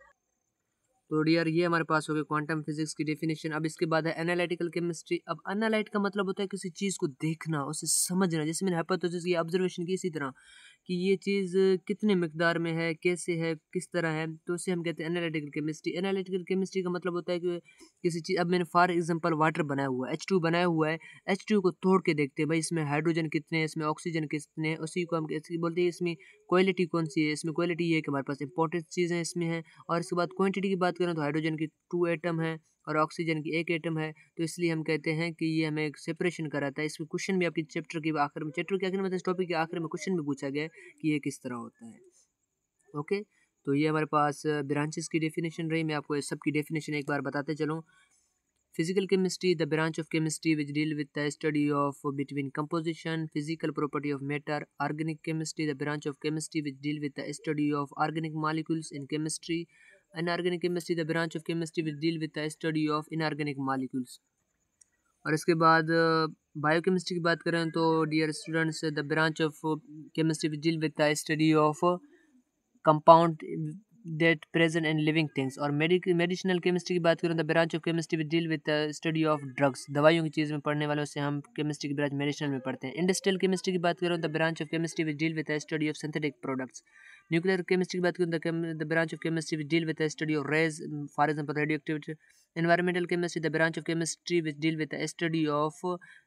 तो डियर ये हमारे पास हो गया क्वांटम फिजिक्स की डेफिनेशन। अब इसके बाद है एनालिटिकल केमिस्ट्री। अब एनालाइट का मतलब होता है किसी चीज़ को देखना, उसे समझना। जैसे मैंने हाइपोथेसिस की ऑब्जर्वेशन की इसी तरह कि ये चीज़ कितने मिकदार में है, कैसे है, किस तरह है, तो उसे हम कहते हैं एनालिटिकल केमिस्ट्री। एनालिटिकल केमिस्ट्री का मतलब होता है कि किसी चीज़, अब मैंने फॉर एग्जांपल वाटर बनाया हुआ है, H2 बनाया हुआ है, H2 को तोड़ के देखते हैं भाई इसमें हाइड्रोजन कितने हैं, इसमें ऑक्सीजन कितने हैं, उसी को हम बोलते हैं इसमें क्वालिटी कौन सी है। इसमें क्वालिटी ये है कि हमारे पास इंपॉर्टेंट चीज़ें इसमें हैं। और इसके बाद क्वांटिटी की बात करें तो हाइड्रोजन की 2 एटम है और ऑक्सीजन की 1 एटम है, तो इसलिए हम कहते हैं कि ये हमें एक सेपरेशन कराता है। इसमें क्वेश्चन भी आपकी चैप्टर के आखिर में मतलब इस टॉपिक के आखिर में क्वेश्चन भी पूछा गया है कि ये किस तरह होता है। ओके, तो ये हमारे पास ब्रांचेस की डेफिनेशन रही। मैं आपको इस सब की डेफिनेशन एक बार बताते चलूँ। Physical chemistry, the branch of chemistry which deal with the study of between composition, physical property of matter. Organic chemistry, the branch of chemistry which deal with the study of organic molecules in chemistry. Inorganic chemistry, the branch of chemistry which deal with the study of inorganic molecules. और इसके बाद biochemistry की बात करें तो dear students, the branch of chemistry which deal with the study of compound that present in living things. और medicinal chemistry की बात करें the branch of chemistry which deal with the study of drugs, दवाइयों की चीज़ में पढ़ने वालों से हम केमिस्ट्री की ब्रांच मेडिसिनल में पढ़ते हैं। इंडस्ट्रियल केमिस्ट्री की बात करें the branch of chemistry which deal with the study of synthetic products. Nuclear chemistry की बात करें the branch of chemistry which deal with the study of rays, for example radioactivity. Environmental chemistry, the branch of chemistry which deal with the study of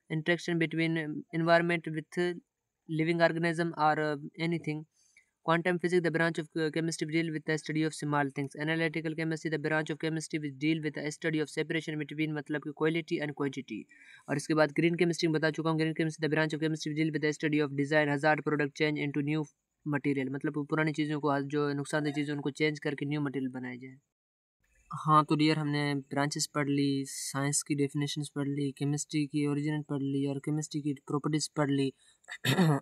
interaction between environment with living organism or anything. Quantum physics, the branch of chemistry which deal with the study of small things. Analytical chemistry, the branch of chemistry which deal with the study of separation between मतलब कि quality and quantity. और इसके बाद green chemistry बता चुका हूँ। green chemistry, the branch of chemistry which deal with the study of design, hazard, product change into new material, मतलब पुरानी चीज़ों को जो नुकसानदेह चीज़ें उनको चेंज करके न्यू मटेरियल बनाया जाए। हाँ तो डियर, हमने ब्रांचेस पढ़ ली, साइंस की डेफिनेशंस पढ़ ली, केमिस्ट्री की ओरिजिन पढ़ ली और केमिस्ट्री की प्रॉपर्टीज़ पढ़ ली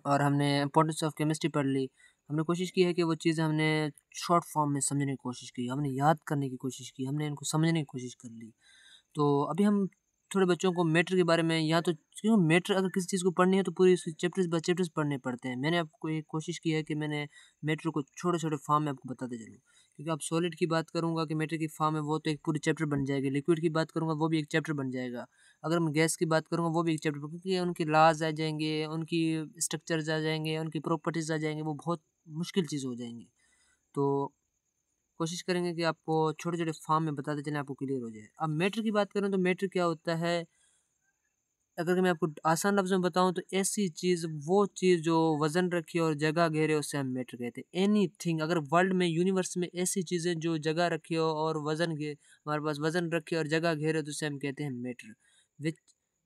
और हमने इंपॉर्टेंस ऑफ केमिस्ट्री पढ़ ली। हमने कोशिश की है कि वो चीज़ें हमने शॉर्ट फॉर्म में समझने की कोशिश की, हमने याद करने की कोशिश की, हमने इनको समझने की कोशिश कर ली। तो अभी हम थोड़े बच्चों को मैटर के बारे में, या तो क्यों मैटर अगर किसी चीज़ को पढ़नी है तो पूरी चैप्टर्स बाय चैप्टर्स पढ़ने पड़ते हैं। मैंने आपको एक कोशिश की है कि मैंने मैटर को छोटे छोटे फॉर्म में आपको बताते चलूँ, क्योंकि आप सॉलिड की बात करूँगा कि मैटर की फॉर्म है वो तो एक पूरी चैप्टर बन जाएगी, लिक्विड की बात करूँगा वो भी एक चैप्टर बन जाएगा, अगर मैं गैस की बात करूँगा वो भी एक चैप्टर, क्योंकि उनके लॉज आ जाएंगे, उनकी स्ट्रक्चर्स आ जाएंगे, उनकी प्रॉपर्टीज़ आ जाएंगे, वो बहुत मुश्किल चीज़ हो जाएंगी। तो कोशिश करेंगे कि आपको छोटे-छोटे फॉर्म में बताते चलें, आपको क्लियर हो जाए। अब मैटर की बात करें तो मैटर क्या होता है, अगर मैं आपको आसान लफ्ज़ों में बताऊँ तो ऐसी चीज़, वो चीज़ जो वज़न रखे और जगह घेरे उसे हम मैटर कहते हैं। एनीथिंग, अगर वर्ल्ड में, यूनिवर्स में ऐसी चीज़ें जो जगह रखे हो और हमारे पास वज़न रखे और जगह घेरे तो उसे हम कहते हैं matter. Which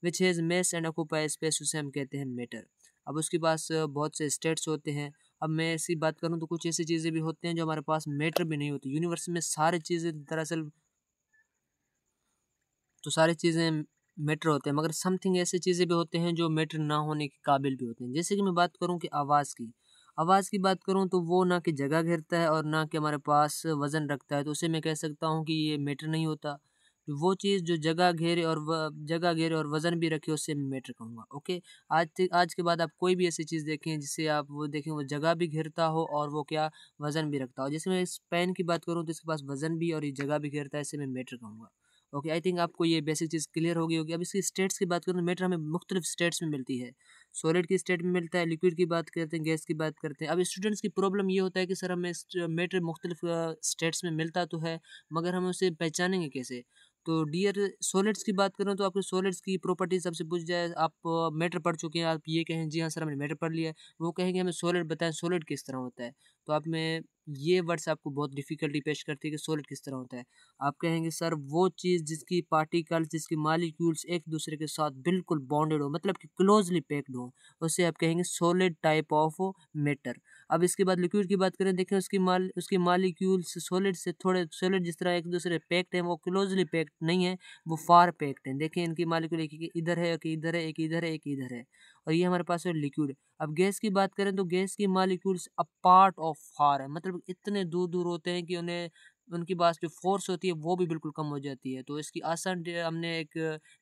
which has mass and occupy space, उसे हम कहते हैं मैटर। अब उसके पास बहुत से स्टेट्स होते हैं। अब मैं ऐसी बात करूँ तो कुछ ऐसी चीज़ें भी होती हैं जो हमारे पास मैटर भी नहीं होती। यूनिवर्स में सारी चीज़ें दरअसल, तो सारी चीज़ें मैटर होते हैं, मगर समथिंग ऐसी चीज़ें भी होते हैं जो मैटर ना होने के काबिल भी होते हैं। जैसे कि मैं बात करूँ कि आवाज़ की बात करूँ तो वो ना कि जगह घेरता है और ना कि हमारे पास वज़न रखता है, तो उसे मैं कह सकता हूँ कि ये मैटर नहीं होता। वो चीज़ जो जगह घेरे और वज़न भी रखे उसे मैं मैटर कहूँगा। ओके, आज के बाद आप कोई भी ऐसी चीज़ देखें जिससे आप वो देखें वो जगह भी घेरता हो और वो क्या, वज़न भी रखता हो। जैसे मैं इस पेन की बात करूँ तो इसके पास वज़न भी और ये जगह भी घेरता है, इसे मैं मैटर कहूँगा। ओके, आई थिंक आपको ये बेसिक चीज़ क्लियर हो गई होगी। अब इसकी स्टेट्स की बात करूँ तो मैटर हमें मुख्तलिफ स्टेट्स में मिलती है। सॉलिड की स्टेट में मिलता है, लिक्विड की बात करते हैं, गैस की बात करते हैं। अब स्टूडेंट्स की प्रॉब्लम ये होता है कि सर हमें मैटर मुख्तलिफ स्टेट्स में मिलता तो है, मगर हम उसे पहचानेंगे कैसे? तो डियर, सॉलिड्स की बात करूँ तो आपको सॉलिड्स की प्रॉपर्टीज सबसे पूछ जाए, आप मैटर पढ़ चुके हैं, आप ये कहें जी हाँ सर हमने मैटर पढ़ लिया है, वो कहेंगे हमें सॉलिड बताएं, सॉलिड किस तरह होता है। तो आप में ये वर्ड्स आपको बहुत डिफिकल्टी पेश करती है कि सॉलिड किस तरह होता है। आप कहेंगे सर वो चीज़ जिसकी पार्टिकल्स, जिसकी मॉलिक्यूल्स एक दूसरे के साथ बिल्कुल बॉन्डेड हो, मतलब कि क्लोजली पैक्ड हो, उसे आप कहेंगे सॉलिड टाइप ऑफ मैटर। अब इसके बाद लिक्विड की बात करें, देखें उसकी मॉलिक्यूल्स सॉलिड से थोड़े, सॉलिड जिस तरह एक दूसरे पैक्ड हैं वो क्लोजली पैक्ड नहीं है, वो फार पैक्ड हैं। देखें इनकी मॉलिक्यूल एक इधर है, एक इधर है, एक इधर है, एक इधर है, और ये हमारे पास है लिक्विड। अब गैस की बात करें तो गैस की मॉलिक्यूल्स अ पार्ट ऑफ फार है, मतलब इतने दूर दूर होते हैं कि उन्हें, उनके पास जो फोर्स होती है वो भी बिल्कुल कम हो जाती है। तो इसकी आसान हमने एक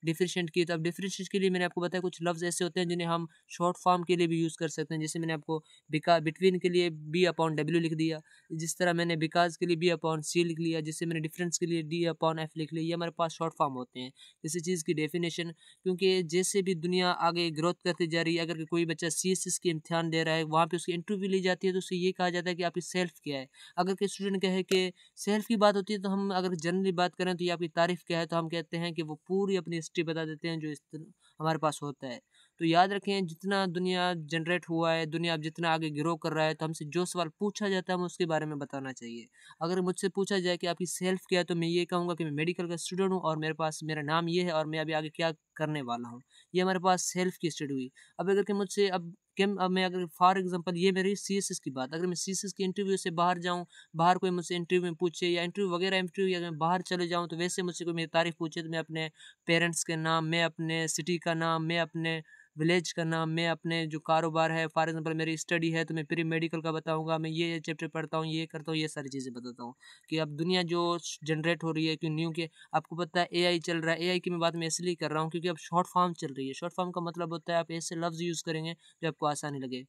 डिफरेंशिएट की। तो अब डिफरेंशिएट के लिए मैंने आपको बताया कुछ लफ्ज़ ऐसे होते हैं जिन्हें हम शॉर्ट फॉर्म के लिए भी यूज़ कर सकते हैं। जैसे मैंने आपको बिटवीन के लिए B/W लिख दिया, जिस तरह मैंने बिकॉज के लिए B/C लिख लिया, जिससे मैंने डिफरेंस के लिए D/F लिख लिया। ये हमारे पास शॉर्ट फॉर्म होते हैं। किसी चीज़ की डेफिनेशन, क्योंकि जैसे भी दुनिया आगे ग्रोथ करती जा रही है, अगर कोई बच्चा CSS की इम्तिहान दे रहा है, वहाँ पे उसकी इंटरव्यू ली जाती है, तो उससे ये कहा जाता है कि आपकी सेल्फ क्या है। अगर कोई स्टूडेंट कहे कि सेल्फ की बात होती है, तो हम अगर जनरली बात करें तो ये आपकी तारीफ़ क्या है, तो हम कहते हैं कि वो पूरी अपनी हिस्ट्री बता देते हैं जो हमारे पास होता है। तो याद रखें, जितना दुनिया जनरेट हुआ है, दुनिया अब जितना आगे ग्रो कर रहा है, तो हमसे जो सवाल पूछा जाता है हमें उसके बारे में बताना चाहिए। अगर मुझसे पूछा जाए कि आपकी सेल्फ क्या है, तो मैं ये कहूँगा कि मैं मेडिकल का स्टूडेंट हूँ और मेरे पास मेरा नाम ये है और मैं अभी आगे क्या करने वाला हूँ। ये हमारे पास सेल्फ की स्टडी हुई। अब अगर कि मुझसे अब मैं अगर फॉर एग्जांपल ये मेरी सीएसएस की बात, अगर मैं सीएसएस के इंटरव्यू से बाहर जाऊँ, बाहर कोई मुझसे इंटरव्यू में पूछे या इंटरव्यू या मैं बाहर चले जाऊँ, तो वैसे मुझसे कोई मेरी तारीफ़ पूछे, तो मैं अपने पेरेंट्स के नाम, मैं अपने सिटी का नाम, मैं अपने विलेज का नाम, मैं अपने जो कारोबार है, फॉर एग्जांपल मेरी स्टडी है तो मैं प्री मेडिकल का बताऊँगा, मैं ये चैप्टर पढ़ता हूँ, ये करता हूँ, ये सारी चीज़ें बताता हूँ। कि अब दुनिया जो जनरेट हो रही है, कि न्यू के आपको पता है एआई चल रहा है। एआई की मैं बात मैं इसलिए कर रहा हूँ क्योंकि अब शॉर्ट फॉर्म चल रही है। शॉर्ट फॉर्म का मतलब होता है आप ऐसे लफ्ज़ यूज़ करेंगे जो आपको आसानी लगे।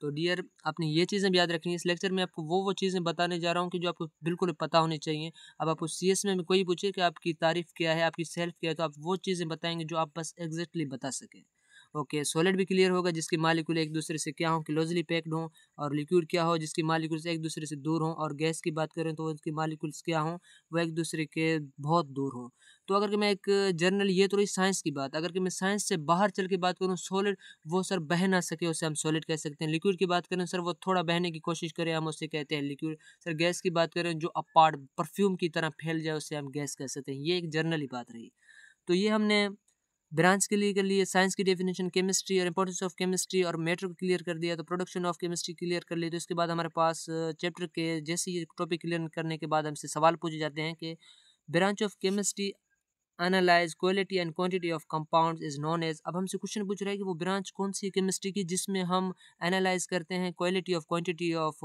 तो डियर, आपने ये चीज़ें भी याद रखनी है। इस लेक्चर में आपको वो चीज़ें बताने जा रहा हूँ कि जो आपको बिल्कुल पता होनी चाहिए। अब आपको सीएस में कोई पूछे कि आपकी तारीफ़ क्या है, आपकी सेल्फ क्या है, तो आप वो चीज़ें बताएँगे जो आप बस एग्ज़ैक्टली बता सकें। ओके, सॉलिड भी क्लियर होगा जिसके मॉलिक्यूल एक दूसरे से क्या हों, क्लोज़ली पैक्ड हों, और लिक्विड क्या हो जिसकी मॉलिक्यूल्स एक दूसरे से दूर हों, और गैस की बात करें तो उसकी मॉलिक्यूल्स क्या हों, वो एक दूसरे के बहुत दूर हों। तो अगर कि मैं एक जनरल, ये तो रही साइंस की बात। अगर कि मैं साइंस से बाहर चल के बात करूँ, सॉलिड वो सर बह ना सके उसे हम सॉलिड कह सकते हैं। लिक्विड की बात करें सर वो थोड़ा बहने की कोशिश करे, हम उसे कहते हैं लिक्विड। सर गैस की बात करें जो अपार्ट परफ्यूम की तरह फैल जाए उसे हम गैस कह सकते हैं। ये एक जनरली बात रही। तो ये हमने ब्रांच के लिए कर लिए, साइंस की डेफिनेशन, केमिस्ट्री और इंपॉर्टेंस ऑफ केमिस्ट्री और मैटर को क्लियर कर दिया, तो प्रोडक्शन ऑफ केमिस्ट्री क्लियर कर लिए। तो इसके बाद हमारे पास चैप्टर के जैसे ये टॉपिक क्लियर करने के बाद हमसे सवाल पूछे जाते हैं कि branch of chemistry analyse quality and quantity of compounds is known as. अब हमसे क्वेश्चन पूछ रहा है कि वो ब्रांच कौन सी केमिस्ट्री की जिसमें हम एनालाइज करते हैं quality of quantity of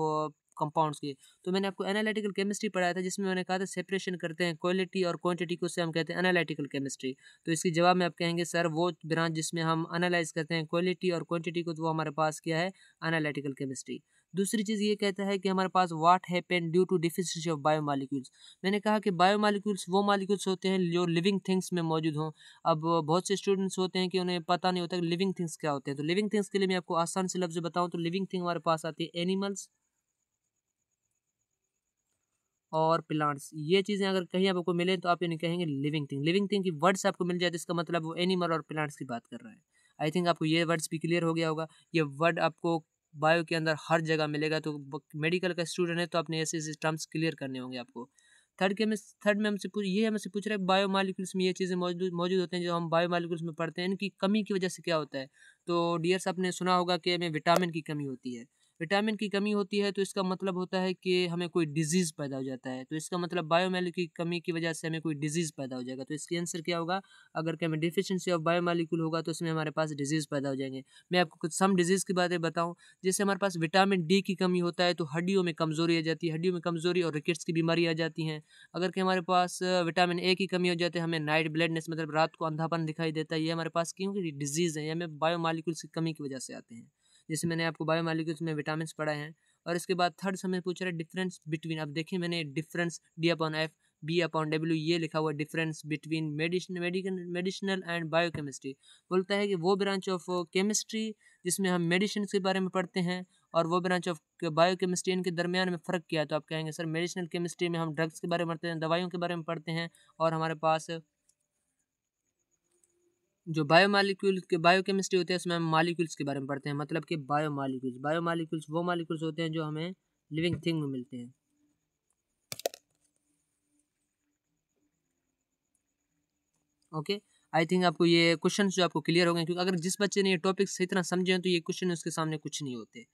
compounds की। तो मैंने आपको एनालिटिकल केमिस्ट्री पढ़ाया था जिसमें मैंने कहा था सेपरेशन करते हैं क्वालिटी और क्वांटिटी को, से हम कहते हैं एनालिटिकल केमिस्ट्री। तो इसके जवाब में आप कहेंगे सर वो ब्रांच जिसमें हम एनालाइज करते हैं क्वालिटी और क्वांटिटी को, तो वो हमारे पास क्या है, एनालिटिकल केमिस्ट्री। दूसरी चीज़ ये कहता है कि हमारे पास what happened due to deficiency of biomolecules. मैंने कहा कि बायोमॉलिक्यूल्स वो मॉलिक्यूल्स होते हैं जो लिविंग थिंग्स में मौजूद हों। अब बहुत से स्टूडेंट्स होते हैं कि उन्हें पता नहीं होता कि लिविंग थिंग्स क्या होते हैं। तो लिविंग थिंग्स के लिए मैं आपको आसान से लफ्ज़ बताऊं तो लिविंग थिंग हमारे पास आती है एनिमल्स और प्लांट्स। ये चीज़ें अगर कहीं आपको मिले तो आप इन्हें कहेंगे लिविंग थिंग। लिविंग थिंग की वर्ड्स आपको मिल जाए तो इसका मतलब वो एनिमल और प्लांट्स की बात कर रहा है। आई थिंक आपको ये वर्ड्स भी क्लियर हो गया होगा। ये वर्ड आपको बायो के अंदर हर जगह मिलेगा। तो मेडिकल का स्टूडेंट है तो अपने ऐसे ऐसे टर्म्स क्लियर करने होंगे आपको। थर्ड में हमसे पूछ रहा है बायो मालिक्यूल्स में ये चीज़ें मौजूद मौजूद होते हैं जो हम बायो मालिक्यूल्स में पढ़ते हैं, इनकी कमी की वजह से क्या होता है। तो डियर्स, आपने सुना होगा कि हमें विटामिन की कमी होती है। विटामिन की कमी होती है तो इसका मतलब होता है कि हमें कोई डिजीज़ पैदा हो जाता है। तो इसका मतलब बायोमॉलिक्यूल की कमी की वजह से हमें कोई डिजीज़ पैदा हो जाएगा। तो इसकी आंसर क्या होगा, अगर कि हमें डिफिशिएंसी ऑफ बायोमॉलिक्यूल होगा तो उसमें हमारे पास डिजीज़ पैदा हो जाएंगे। मैं आपको कुछ सम डिजीज़ की बातें बताऊं। जैसे हमारे पास विटामिन डी की कमी होता है तो हड्डियों में कमज़ोरी आ जाती है, हड्डियों में कमज़ोरी और रिकेट्स की बीमारी आ जाती हैं। अगर कि हमारे पास विटामिन ए की कमी हो जाती है, हमें नाइट ब्लाइंडनेस मतलब रात को अंधापन दिखाई देता है। ये हमारे पास क्यों कि डिजीज़ है, ये हमें बायोमॉलिक्यूल्स की कमी की वजह से आते हैं। जैसे मैंने आपको बायोमॉलिक्यूल्स में विटामिन्स पढ़ाए हैं। और इसके बाद थर्ड समय पूछ रहा है डिफरेंस बिटवीन। अब देखिए मैंने difference D upon F B upon W ये लिखा हुआ, difference between medicinal and biochemistry. बोलता है कि वो ब्रांच ऑफ केमिस्ट्री जिसमें हम मेडिसिन के बारे में पढ़ते हैं और वो ब्रांच ऑफ बायोकेमिस्ट्री, इनके दरमियान में फ़र्क किया है। तो आप कहेंगे सर मेडिसिनल केमिस्ट्री में हम ड्रग्स के बारे में पढ़ते हैं, दवाइयों के बारे में पढ़ते हैं, और हमारे पास जो बायोकेमिस्ट्री होते हैं उसमें हम मॉलिक्यूल्स के बारे में पढ़ते हैं। मतलब कि बायोमॉलिक्यूल्स वो मॉलिक्यूल्स होते हैं जो हमें लिविंग थिंग में मिलते हैं। ओके, आई थिंक आपको ये क्वेश्चन जो आपको क्लियर हो गए, क्योंकि अगर जिस बच्चे ने ये टॉपिक सही तरह समझे हैं तो ये क्वेश्चन उसके सामने कुछ नहीं होते।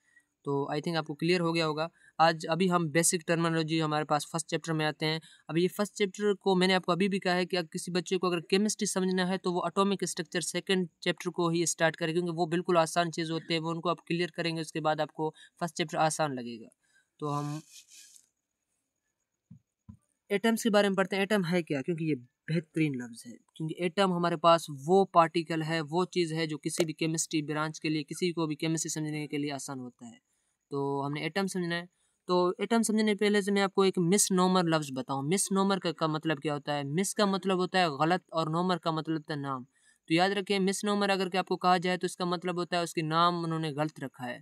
तो आई थिंक आपको क्लियर हो गया होगा। आज अभी हम बेसिक टर्मिनोलॉजी हमारे पास फर्स्ट चैप्टर में आते हैं। अभी ये फर्स्ट चैप्टर को मैंने आपको अभी भी कहा है कि अगर किसी बच्चे को अगर केमिस्ट्री समझना है तो वो एटॉमिक स्ट्रक्चर सेकंड चैप्टर को ही स्टार्ट करे, क्योंकि वो बिल्कुल आसान चीज़ होते हैं। वो उनको आप क्लियर करेंगे उसके बाद आपको फर्स्ट चैप्टर आसान लगेगा। तो हम एटम्स के बारे में पढ़ते हैं। एटम है क्या, क्योंकि ये बेहतरीन लफ्ज़ है, क्योंकि एटम हमारे पास वो पार्टिकल है, वो चीज़ है जो किसी भी केमिस्ट्री ब्रांच के लिए, किसी को भी केमिस्ट्री समझने के लिए आसान होता है। तो हमने एटम समझना है। तो एटम समझने पहले से मैं आपको एक मिसनोमर लफ्ज़ बताऊँ। मिसनोमर का मतलब क्या होता है। मिस का मतलब होता है गलत और नोमर का मतलब होता है नाम। तो याद रखें, मिसनोमर अगर के आपको कहा जाए तो इसका मतलब होता है उसके नाम उन्होंने गलत रखा है।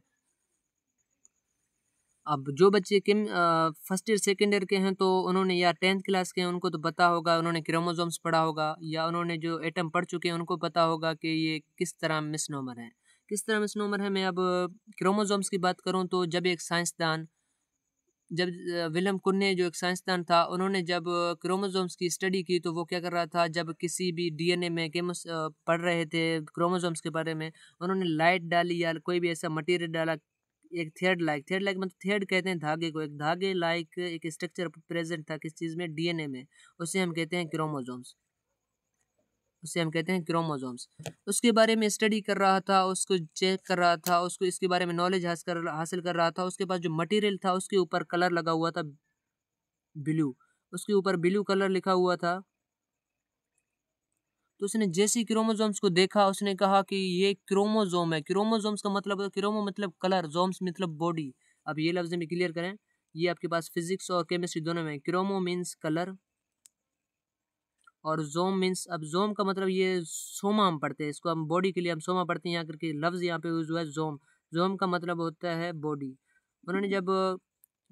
अब जो बच्चे फर्स्ट ईयर सेकेंड ईयर के हैं तो उन्होंने, या 10th क्लास के हैं, उनको तो पता होगा, उन्होंने क्रोमोसोम्स पढ़ा होगा, या उन्होंने जो एटम पढ़ चुके हैं उनको पता होगा कि ये किस तरह मिसनोमर है। किस तरह मिसनोमर है। मैं अब क्रोमोसोम्स की बात करूं तो जब एक साइंसदान जब विलियम कुन्ने जो एक साइंसदान था, उन्होंने जब क्रोमोसोम्स की स्टडी की, तो वो क्या कर रहा था, जब किसी भी डीएनए में पढ़ रहे थे क्रोमोसोम्स के बारे में, उन्होंने लाइट डाली या कोई भी ऐसा मटेरियल डाला, एक थ्रेड लाइक मतलब थ्रेड कहते हैं धागे को, एक धागे लाइक एक स्ट्रक्चर प्रेजेंट था किस चीज़ में, डीएनए में, उसे हम कहते हैं क्रोमोसोम्स, उसे हम कहते हैं क्रोमोसोम्स। उसके बारे में स्टडी कर रहा था, उसको चेक कर रहा था, उसको इसके बारे में नॉलेज हासिल कर रहा था। उसके पास जो मटेरियल था उसके ऊपर कलर लगा हुआ था ब्लू, उसके ऊपर ब्लू कलर लिखा हुआ था। तो उसने जैसे ही क्रोमोसोम्स को देखा, उसने कहा कि ये क्रोमोसोम है। क्रोमोसोम्स का मतलब है, क्रोमो मतलब कलर, जोम्स मतलब बॉडी। अब ये लफ्ज़ में क्लियर करें, ये आपके पास फिजिक्स और केमिस्ट्री दोनों में, क्रोमो मीन्स कलर और जोम मीन्स, अब जोम का मतलब ये सोमा हम पढ़ते हैं, इसको हम बॉडी के लिए हम सोमा पढ़ते हैं, यहाँ करके लफ्ज़ यहाँ पे यूज़ हुआ है जोम। जोम का मतलब होता है बॉडी। उन्होंने जब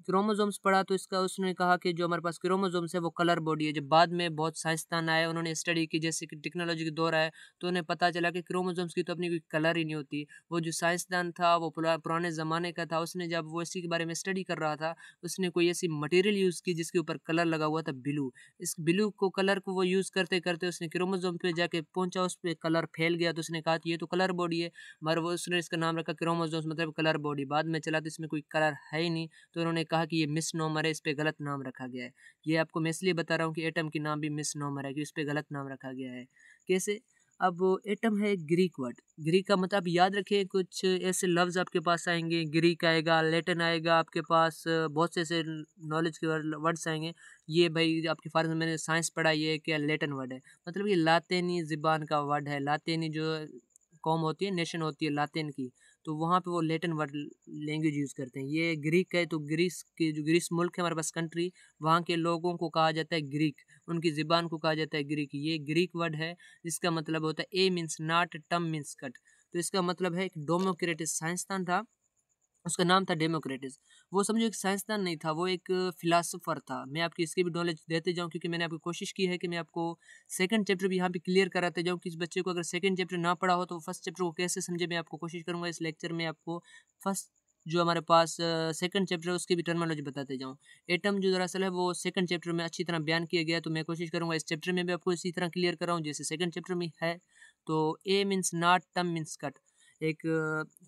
क्रोमोसोम्स पढ़ा, तो इसका उसने कहा कि जो हमारे पास क्रोमोसोम्स है वो कलर बॉडी है। जब बाद में बहुत साइंसदान आए, उन्होंने स्टडी की, जैसे कि टेक्नोलॉजी के दौर आए, तो उन्हें पता चला कि क्रोमोसोम्स की तो अपनी कोई कलर ही नहीं होती। वो जो साइंसदान था वो पुराने ज़माने का था, उसने जब वो इसी के बारे में स्टडी कर रहा था, उसने कोई ऐसी मटेरियल यूज़ की जिसके ऊपर कलर लगा हुआ था ब्लू। इस ब्लू को कलर को वो यूज़ करते करते उसने क्रोमोसोम पे जाके पहुंचा, उस पर कलर फैल गया, तो उसने कहा कि ये तो कलर बॉडी है, मगर वो उसने इसका नाम रखा क्रोमोसोम्स, मतलब कलर बॉडी। बाद में चला तो इसमें कोई कलर है ही नहीं, तो उन्होंने कहा कि ये मिसनोमर है, इस पे गलत नाम रखा गया है। ये आपको मैं इसलिए बता रहा हूँ कि एटम की नाम भी मिसनोमर है, कि इस पे गलत नाम रखा गया है। कैसे? अब एटम है एक ग्रीक वर्ड। ग्रीक का मतलब याद रखें, कुछ ऐसे लफ्ज़ आपके पास आएंगे, ग्रीक आएगा, लैटिन आएगा, आपके पास बहुत से ऐसे नॉलेज के वर्ड्स आएंगे। ये भाई आपके फारस में मैंने साइंस पढ़ा, ये क्या लैटिन वर्ड है, मतलब ये लातीनी ज़बान का वर्ड है। लातीनी जो कौम होती है, नेशन होती है लातिन की, तो वहाँ पे वो लैटिन वर्ड लैंग्वेज यूज़ करते हैं। ये ग्रीक है, तो ग्रीस के जो ग्रीस मुल्क है हमारे पास कंट्री, वहाँ के लोगों को कहा जाता है ग्रीक, उनकी ज़बान को कहा जाता है ग्रीक। ये ग्रीक वर्ड है, जिसका मतलब होता है ए means not, tom means cut. तो इसका मतलब है एक डेमोक्रेटिस साइंसदान था, उसका नाम था डेमोक्रेटिस। वो समझो एक साइंसदान नहीं था, वो एक फिलासफर था। मैं आपकी इसकी भी नॉलेज देते जाऊँ, क्योंकि मैंने आपको कोशिश की है कि मैं आपको सेकंड चैप्टर भी यहाँ पे क्लियर कराते जाऊँ। किस बच्चे को अगर सेकंड चैप्टर ना पढ़ा हो तो फर्स्ट चैप्टर को कैसे समझे, मैं आपको कोशिश करूँगा इस लेक्चर में आपको फर्स्ट जो हमारे पास सेकंड चैप्टर है उसकी भी टर्मिनोलॉजी बताते जाऊँ। एटम जो दरअसल है वो सेकंड चैप्टर में अच्छी तरह बयान किया गया है, तो मैं कोशिश करूँगा इस चैप्टर में भी आपको इसी तरह क्लियर कराऊँ जैसे सेकंड चैप्टर में है। तो ए means not, tom means cut. एक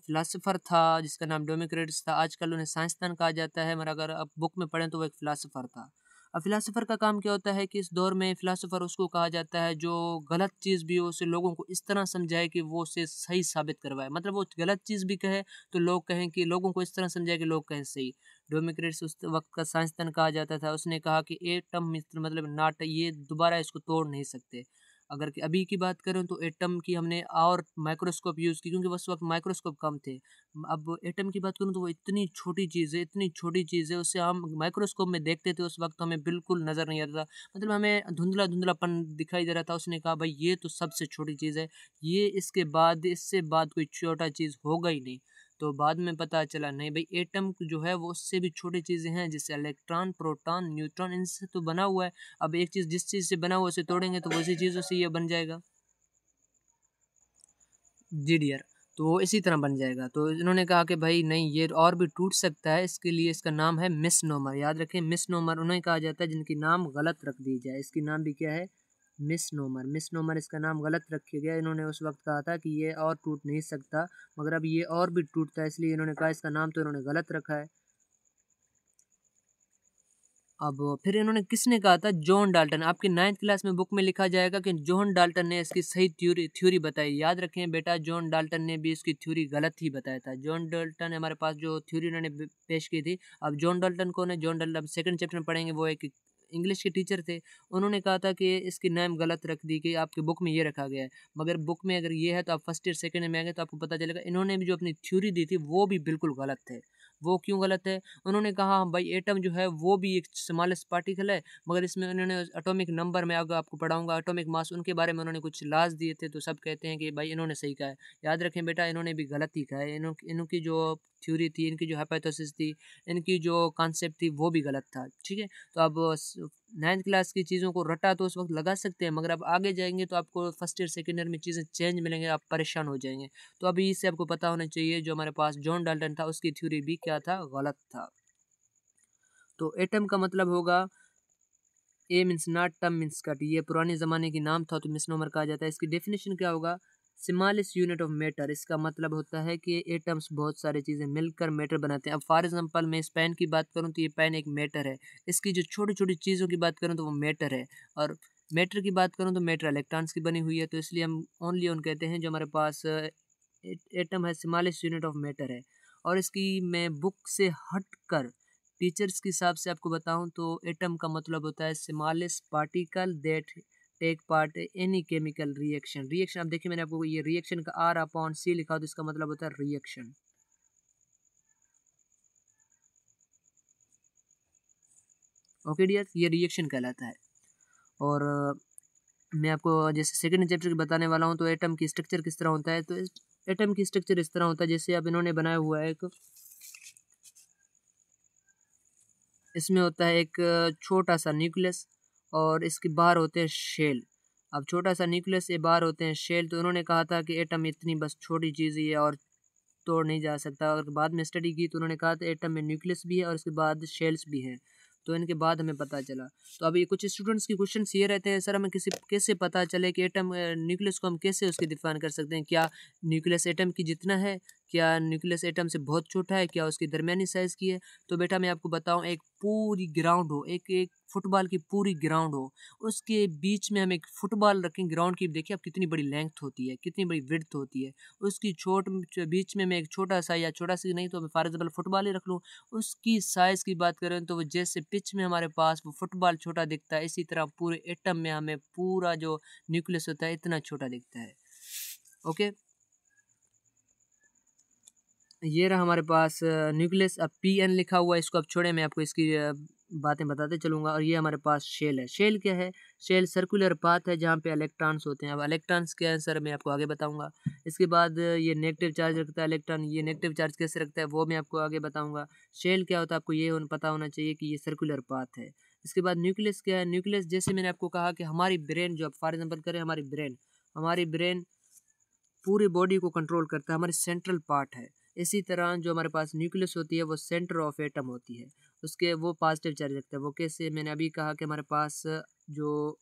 फिलासफ़र था जिसका नाम डेमोक्रेटस था, आजकल उन्हें साइंसदान कहा जाता है, मगर अगर आप बुक में पढ़ें तो वो एक फिलासफ़र था। अब फिलासफ़र का काम क्या होता है कि इस दौर में फिलासफ़र उसको कहा जाता है जो गलत चीज़ भी हो उसे लोगों को इस तरह समझाए कि वो उसे सही साबित करवाए। मतलब वो गलत चीज़ भी कहे तो लोग कहें कि, लोगों को इस तरह समझाए कि लोग कहें सही। डेमोक्रेटस उस वक्त का साइंसदान कहा जाता था। उसने कहा कि एटम मतलब नाट, ये दोबारा इसको तोड़ नहीं सकते। अगर कि अभी की बात करें तो एटम की हमने और माइक्रोस्कोप यूज़ की, क्योंकि उस वक्त माइक्रोस्कोप कम थे। अब एटम की बात करूँ तो वो इतनी छोटी चीज़ है, इतनी छोटी चीज़ है, उसे हम माइक्रोस्कोप में देखते थे उस वक्त हमें बिल्कुल नज़र नहीं आता था, मतलब हमें धुंधला धुंधलापन दिखाई दे रहा था। उसने कहा भाई ये तो सबसे छोटी चीज़ है, ये इसके बाद इससे बाद कोई छोटा चीज़ होगा ही नहीं। तो बाद में पता चला नहीं भाई, एटम जो है वो उससे भी छोटी चीज़ें हैं, जैसे इलेक्ट्रॉन, प्रोटॉन, न्यूट्रॉन, इनसे तो बना हुआ है। अब एक चीज़ जिस चीज़ से बना हुआ उसे तोड़ेंगे तो उसी चीज़ों से ये बन जाएगा जीडीआर, तो वो इसी तरह बन जाएगा। तो इन्होंने कहा कि भाई नहीं, ये और भी टूट सकता है, इसके लिए इसका नाम है मिसनोमर। याद रखें, मिसनोमर उन्हें कहा जाता है जिनकी नाम गलत रख दी जाए। इसकी नाम भी क्या है? मिसनोमर। मिसनोमर इसका नाम गलत रखा गया। इन्होंने उस वक्त कहा था कि ये और टूट नहीं सकता, मगर अब ये और भी टूटता है, इसलिए इन्होंने कहा इसका नाम तो इन्होंने गलत रखा है। अब फिर इन्होंने किसने कहा था? John Dalton. आपकी 9th क्लास में बुक में लिखा जाएगा कि जॉन डाल्टन ने इसकी सही थ्योरी बताई। याद रखें बेटा, जॉन डाल्टन ने भी इसकी थ्योरी गलत ही बताया था। जॉन डाल्टन हमारे पास जो थ्योरी उन्होंने पेश की थी। अब जॉन डाल्टन कौन है? जॉन डाल्टन सेकंड चैप्टर में पढ़ेंगे, वो एक इंग्लिश के टीचर थे। उन्होंने कहा था कि इसकी नाम गलत रख दी, कि आपकी बुक में ये रखा गया है, मगर बुक में अगर ये है तो आप फर्स्ट ईयर सेकंड में आएंगे तो आपको पता चलेगा इन्होंने भी जो अपनी थ्योरी दी थी वो भी बिल्कुल गलत है। वो क्यों गलत है? उन्होंने कहा भाई एटम जो है वो भी एक स्मॉलेस्ट पार्टिकल है, मगर इसमें उन्होंने एटॉमिक नंबर में आगे आपको पढ़ाऊंगा, एटॉमिक मास, उनके बारे में उन्होंने कुछ लाज दिए थे, तो सब कहते हैं कि भाई इन्होंने सही कहा है। याद रखें बेटा, इन्होंने भी गलत ही कहा है। इनकी जो थ्योरी थी, इनकी जो हाइपोथेसिस थी, इनकी जो कॉन्सेप्ट थी वो भी गलत था। ठीक है, तो अब 9th क्लास की चीज़ों को रटा तो उस वक्त लगा सकते हैं, मगर अब आगे जाएंगे तो आपको फर्स्ट ईयर सेकेंड ईयर में चीज़ें चेंज मिलेंगे, आप परेशान हो जाएंगे। तो अभी इससे आपको पता होना चाहिए जो हमारे पास जॉन डाल्टन था उसकी थ्योरी भी क्या था? गलत था। तो एटम का मतलब होगा ए means not, tom means cut, ये पुराने ज़माने की नाम था तो मिसनोमर कहा जाता है। इसकी डेफिनेशन क्या होगा? स्मॉलेस्ट यूनिट ऑफ मैटर, इसका मतलब होता है कि एटम्स बहुत सारी चीज़ें मिलकर मैटर बनाते हैं। अब फॉर एग्जांपल मैं इस पेन की बात करूं तो ये पेन एक मैटर है। इसकी जो छोटी छोटी चीज़ों की बात करूं तो वो मैटर है। और मैटर की बात करूं तो मैटर इलेक्ट्रॉन्स की बनी हुई है, तो इसलिए हम ओनली ऑन कहते हैं जो हमारे पास एटम है, स्मॉलेस्ट यूनिट ऑफ मैटर है। और इसकी मैं बुक से हट कर टीचर्स के हिसाब से आपको बताऊं तो एटम का मतलब होता है smallest particle that take part any chemical reaction. Reaction, अब देखिए मैंने आपको ये रिएक्शन का आर अपॉन सी लिखा तो इसका मतलब होता है रिएक्शन। ओके डियर, ये रिएक्शन कहलाता है। और मैं आपको जैसे सेकंड चैप्टर की बताने वाला हूँ तो एटम की स्ट्रक्चर किस तरह होता है। तो एटम की स्ट्रक्चर इस तरह होता है जैसे अब इन्होंने बनाया हुआ है एक, इसमें होता है एक छोटा सा न्यूक्लियस और इसके बाहर होते हैं शेल। अब छोटा सा न्यूक्लियस से बाहर होते हैं शेल, तो उन्होंने कहा था कि एटम इतनी बस छोटी चीज़ ही है और तोड़ नहीं जा सकता। और बाद में स्टडी की तो उन्होंने कहा था एटम में न्यूक्लियस भी है और इसके बाद शेल्स भी हैं। तो इनके बाद हमें पता चला। तो अभी कुछ स्टूडेंट्स की क्वेश्चन ये रहते हैं, सर हमें किसी कैसे पता चले कि एटम न्यूक्लियस को हम कैसे उसकी डिफाइन कर सकते हैं? क्या न्यूक्लियस एटम की जितना है? क्या न्यूक्लियस एटम से बहुत छोटा है? क्या उसकी दरमियानी साइज़ की है? तो बेटा मैं आपको बताऊं, एक पूरी ग्राउंड हो, एक एक फुटबॉल की पूरी ग्राउंड हो, उसके बीच में हम एक फुटबॉल रखें ग्राउंड की, देखिए आप कितनी बड़ी लेंथ होती है, कितनी बड़ी विड्थ होती है। उसकी बीच में मैं एक छोटा सा, या छोटा सा नहीं तो मैं फॉर एग्जाम्पल फुटबॉल ही रख लूँ, उसकी साइज़ की बात करें तो वो जैसे पिच में हमारे पास वो फुटबॉल छोटा दिखता है, इसी तरह पूरे एटम में हमें पूरा जो न्यूक्लियस होता है इतना छोटा दिखता है। ओके, ये रहा हमारे पास न्यूक्लियस। अब पी एन लिखा हुआ है, इसको अब छोड़े, मैं आपको इसकी बातें बताते चलूँगा। और ये हमारे पास शेल है। शेल क्या है? शेल सर्कुलर पाथ है जहाँ पे इलेक्ट्रॉन्स होते हैं। अब इलेक्ट्रॉन्स क्या है सर, मैं आपको आगे बताऊँगा। इसके बाद ये नेगेटिव चार्ज रखता है इलेक्ट्रॉन, ये नेगेटिव चार्ज कैसे रखता है वो मैं आपको आगे बताऊँगा। शेल क्या होता है आपको ये पता होना चाहिए कि ये सर्कुलर पाथ है। इसके बाद न्यूक्लियस क्या है? न्यूक्लियस जैसे मैंने आपको कहा कि हमारी ब्रेन, जो फॉर एग्जाम्पल करें हमारी ब्रेन पूरी बॉडी को कंट्रोल करता है, हमारी सेंट्रल पार्ट है। इसी तरह जो हमारे पास न्यूक्लियस होती है वो सेंटर ऑफ एटम होती है, उसके वो पॉजिटिव चार्ज रखता है। वो कैसे? मैंने अभी कहा कि हमारे पास जो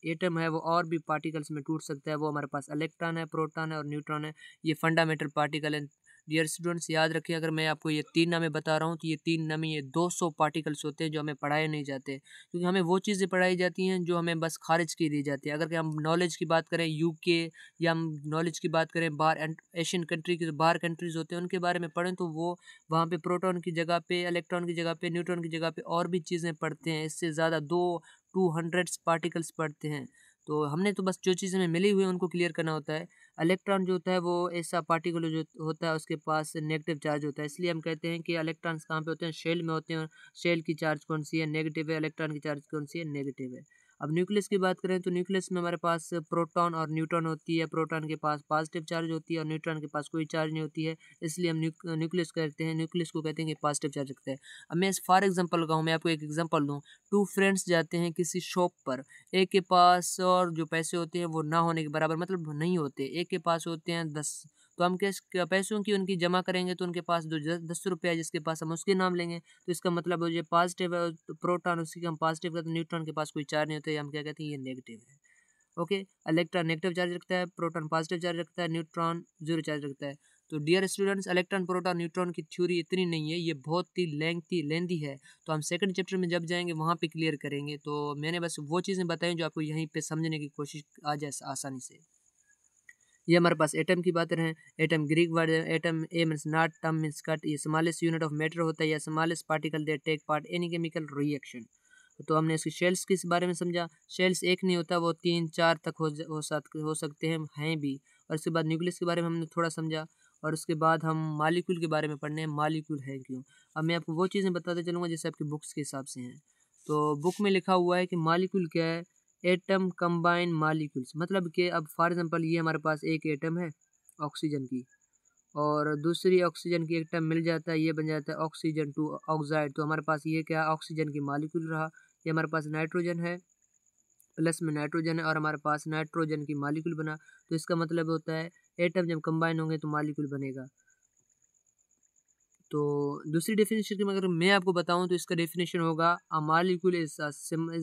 एटम है वो और भी पार्टिकल्स में टूट सकता है। वो हमारे पास इलेक्ट्रॉन है, प्रोटॉन है और न्यूट्रॉन है। ये फंडामेंटल पार्टिकल है। डियर स्टूडेंट्स याद रखिए, अगर मैं आपको ये तीन नामें बता रहा हूँ तो ये तीन नामें, ये 200 पार्टिकल्स होते हैं जो हमें पढ़ाए नहीं जाते, क्योंकि हमें वो चीज़ें पढ़ाई जाती हैं जो हमें बस खारिज की दी जाती है। अगर हम नॉलेज की बात करें यूके, या हम नॉलेज की बात करें बाहर एशियन कंट्री की, जो बाहर कंट्रीज़ होते हैं उनके बारे में पढ़ें तो वो वहाँ पे प्रोटॉन की जगह पे, इलेक्ट्रॉन की जगह पे, न्यूट्रॉन की जगह पे और भी चीज़ें पढ़ते हैं। इससे ज़्यादा 200 पार्टिकल्स पढ़ते हैं। तो हमने तो बस जो चीज़ हमें मिली हुई है उनको क्लियर करना होता है। इलेक्ट्रॉन जो होता है वो ऐसा पार्टिकल जो होता है उसके पास नेगेटिव चार्ज होता है, इसलिए हम कहते हैं कि इलेक्ट्रॉन्स कहाँ पे होते हैं? शेल में होते हैं। शेल की चार्ज कौन सी है? नेगेटिव है। इलेक्ट्रॉन की चार्ज कौन सी है? नेगेटिव है। अब न्यूक्लियस की बात करें तो न्यूक्लियस में हमारे पास प्रोटॉन और न्यूट्रॉन होती है। प्रोटॉन के पास पॉजिटिव चार्ज होती है और न्यूट्रॉन के पास कोई चार्ज नहीं होती है, इसलिए हम न्यूक्लियस कहते हैं, न्यूक्लियस को कहते हैं कि पॉजिटिव चार्ज रखता है। अब मैं फॉर एग्जांपल कहूँ, मैं आपको एक एग्जांपल दूँ। टू फ्रेंड्स जाते हैं किसी शॉप पर, एक के पास और जो पैसे होते हैं वो ना होने के बराबर, मतलब नहीं होते, एक के पास होते हैं 10। तो हम पैसों की उनकी जमा करेंगे तो उनके पास जो 10 रुपये है जिसके पास, हम उसके नाम लेंगे। तो इसका मतलब जो पॉजिटिव है तो प्रोटॉन, उसी का हम पॉजिटिव करते हैं, न्यूट्रॉन के पास कोई चार्ज नहीं होता है, हम क्या कहते हैं? ये नेगेटिव है। ओके, इलेक्ट्रॉन नेगेटिव चार्ज रखता है, प्रोटॉन पॉजिटिव चार्ज रखता है, न्यूट्रॉन जीरो चार्ज रखता है। तो dear students, electron proton neutron की थ्योरी इतनी नहीं है, ये बहुत ही लेंथी है। तो हम सेकंड चैप्टर में जब जाएंगे वहाँ पे क्लियर करेंगे। तो मैंने बस वो चीज़ें बताई जो आपको यहीं पे समझने की कोशिश आ जाए आसानी से। ये हमारे पास एटम की बात रहे। एटम ग्रीक वर्ड है। Atom a means not, tom means cut, ये स्मॉलेस्ट यूनिट ऑफ मैटर होता है या smallest particle that take part any chemical reaction. तो हमने इसकी शेल्स किस बारे में समझा। शेल्स एक नहीं होता, वो 3 4 तक हो सकते हैं भी। और उसके बाद न्यूक्लियस के बारे में हमने थोड़ा समझा। और उसके बाद हम मॉलिक्यूल के बारे में पढ़ने हैं, मॉलिक्यूल है क्यों। अब मैं आपको वो चीज़ें बताते चलूँगा जैसे आपकी बुक्स के हिसाब से हैं। तो बुक में लिखा हुआ है कि मॉलिक्यूल क्या है? एटम कंबाइन मॉलिक्यूल्स, मतलब कि अब फॉर एग्जांपल ये हमारे पास एक एटम है ऑक्सीजन की, और दूसरी ऑक्सीजन की एटम मिल जाता है, ये बन जाता है ऑक्सीजन टू ऑक्साइड। तो हमारे पास ये क्या? ऑक्सीजन की मॉलिक्यूल रहा। ये हमारे पास नाइट्रोजन है, प्लस में नाइट्रोजन है, और हमारे पास नाइट्रोजन की मॉलिक्यूल बना। तो इसका मतलब होता है एटम जब कंबाइन होंगे तो मॉलिक्यूल बनेगा। तो दूसरी डेफिनेशन की अगर मैं आपको बताऊं तो इसका डेफिनेशन होगा a molecule is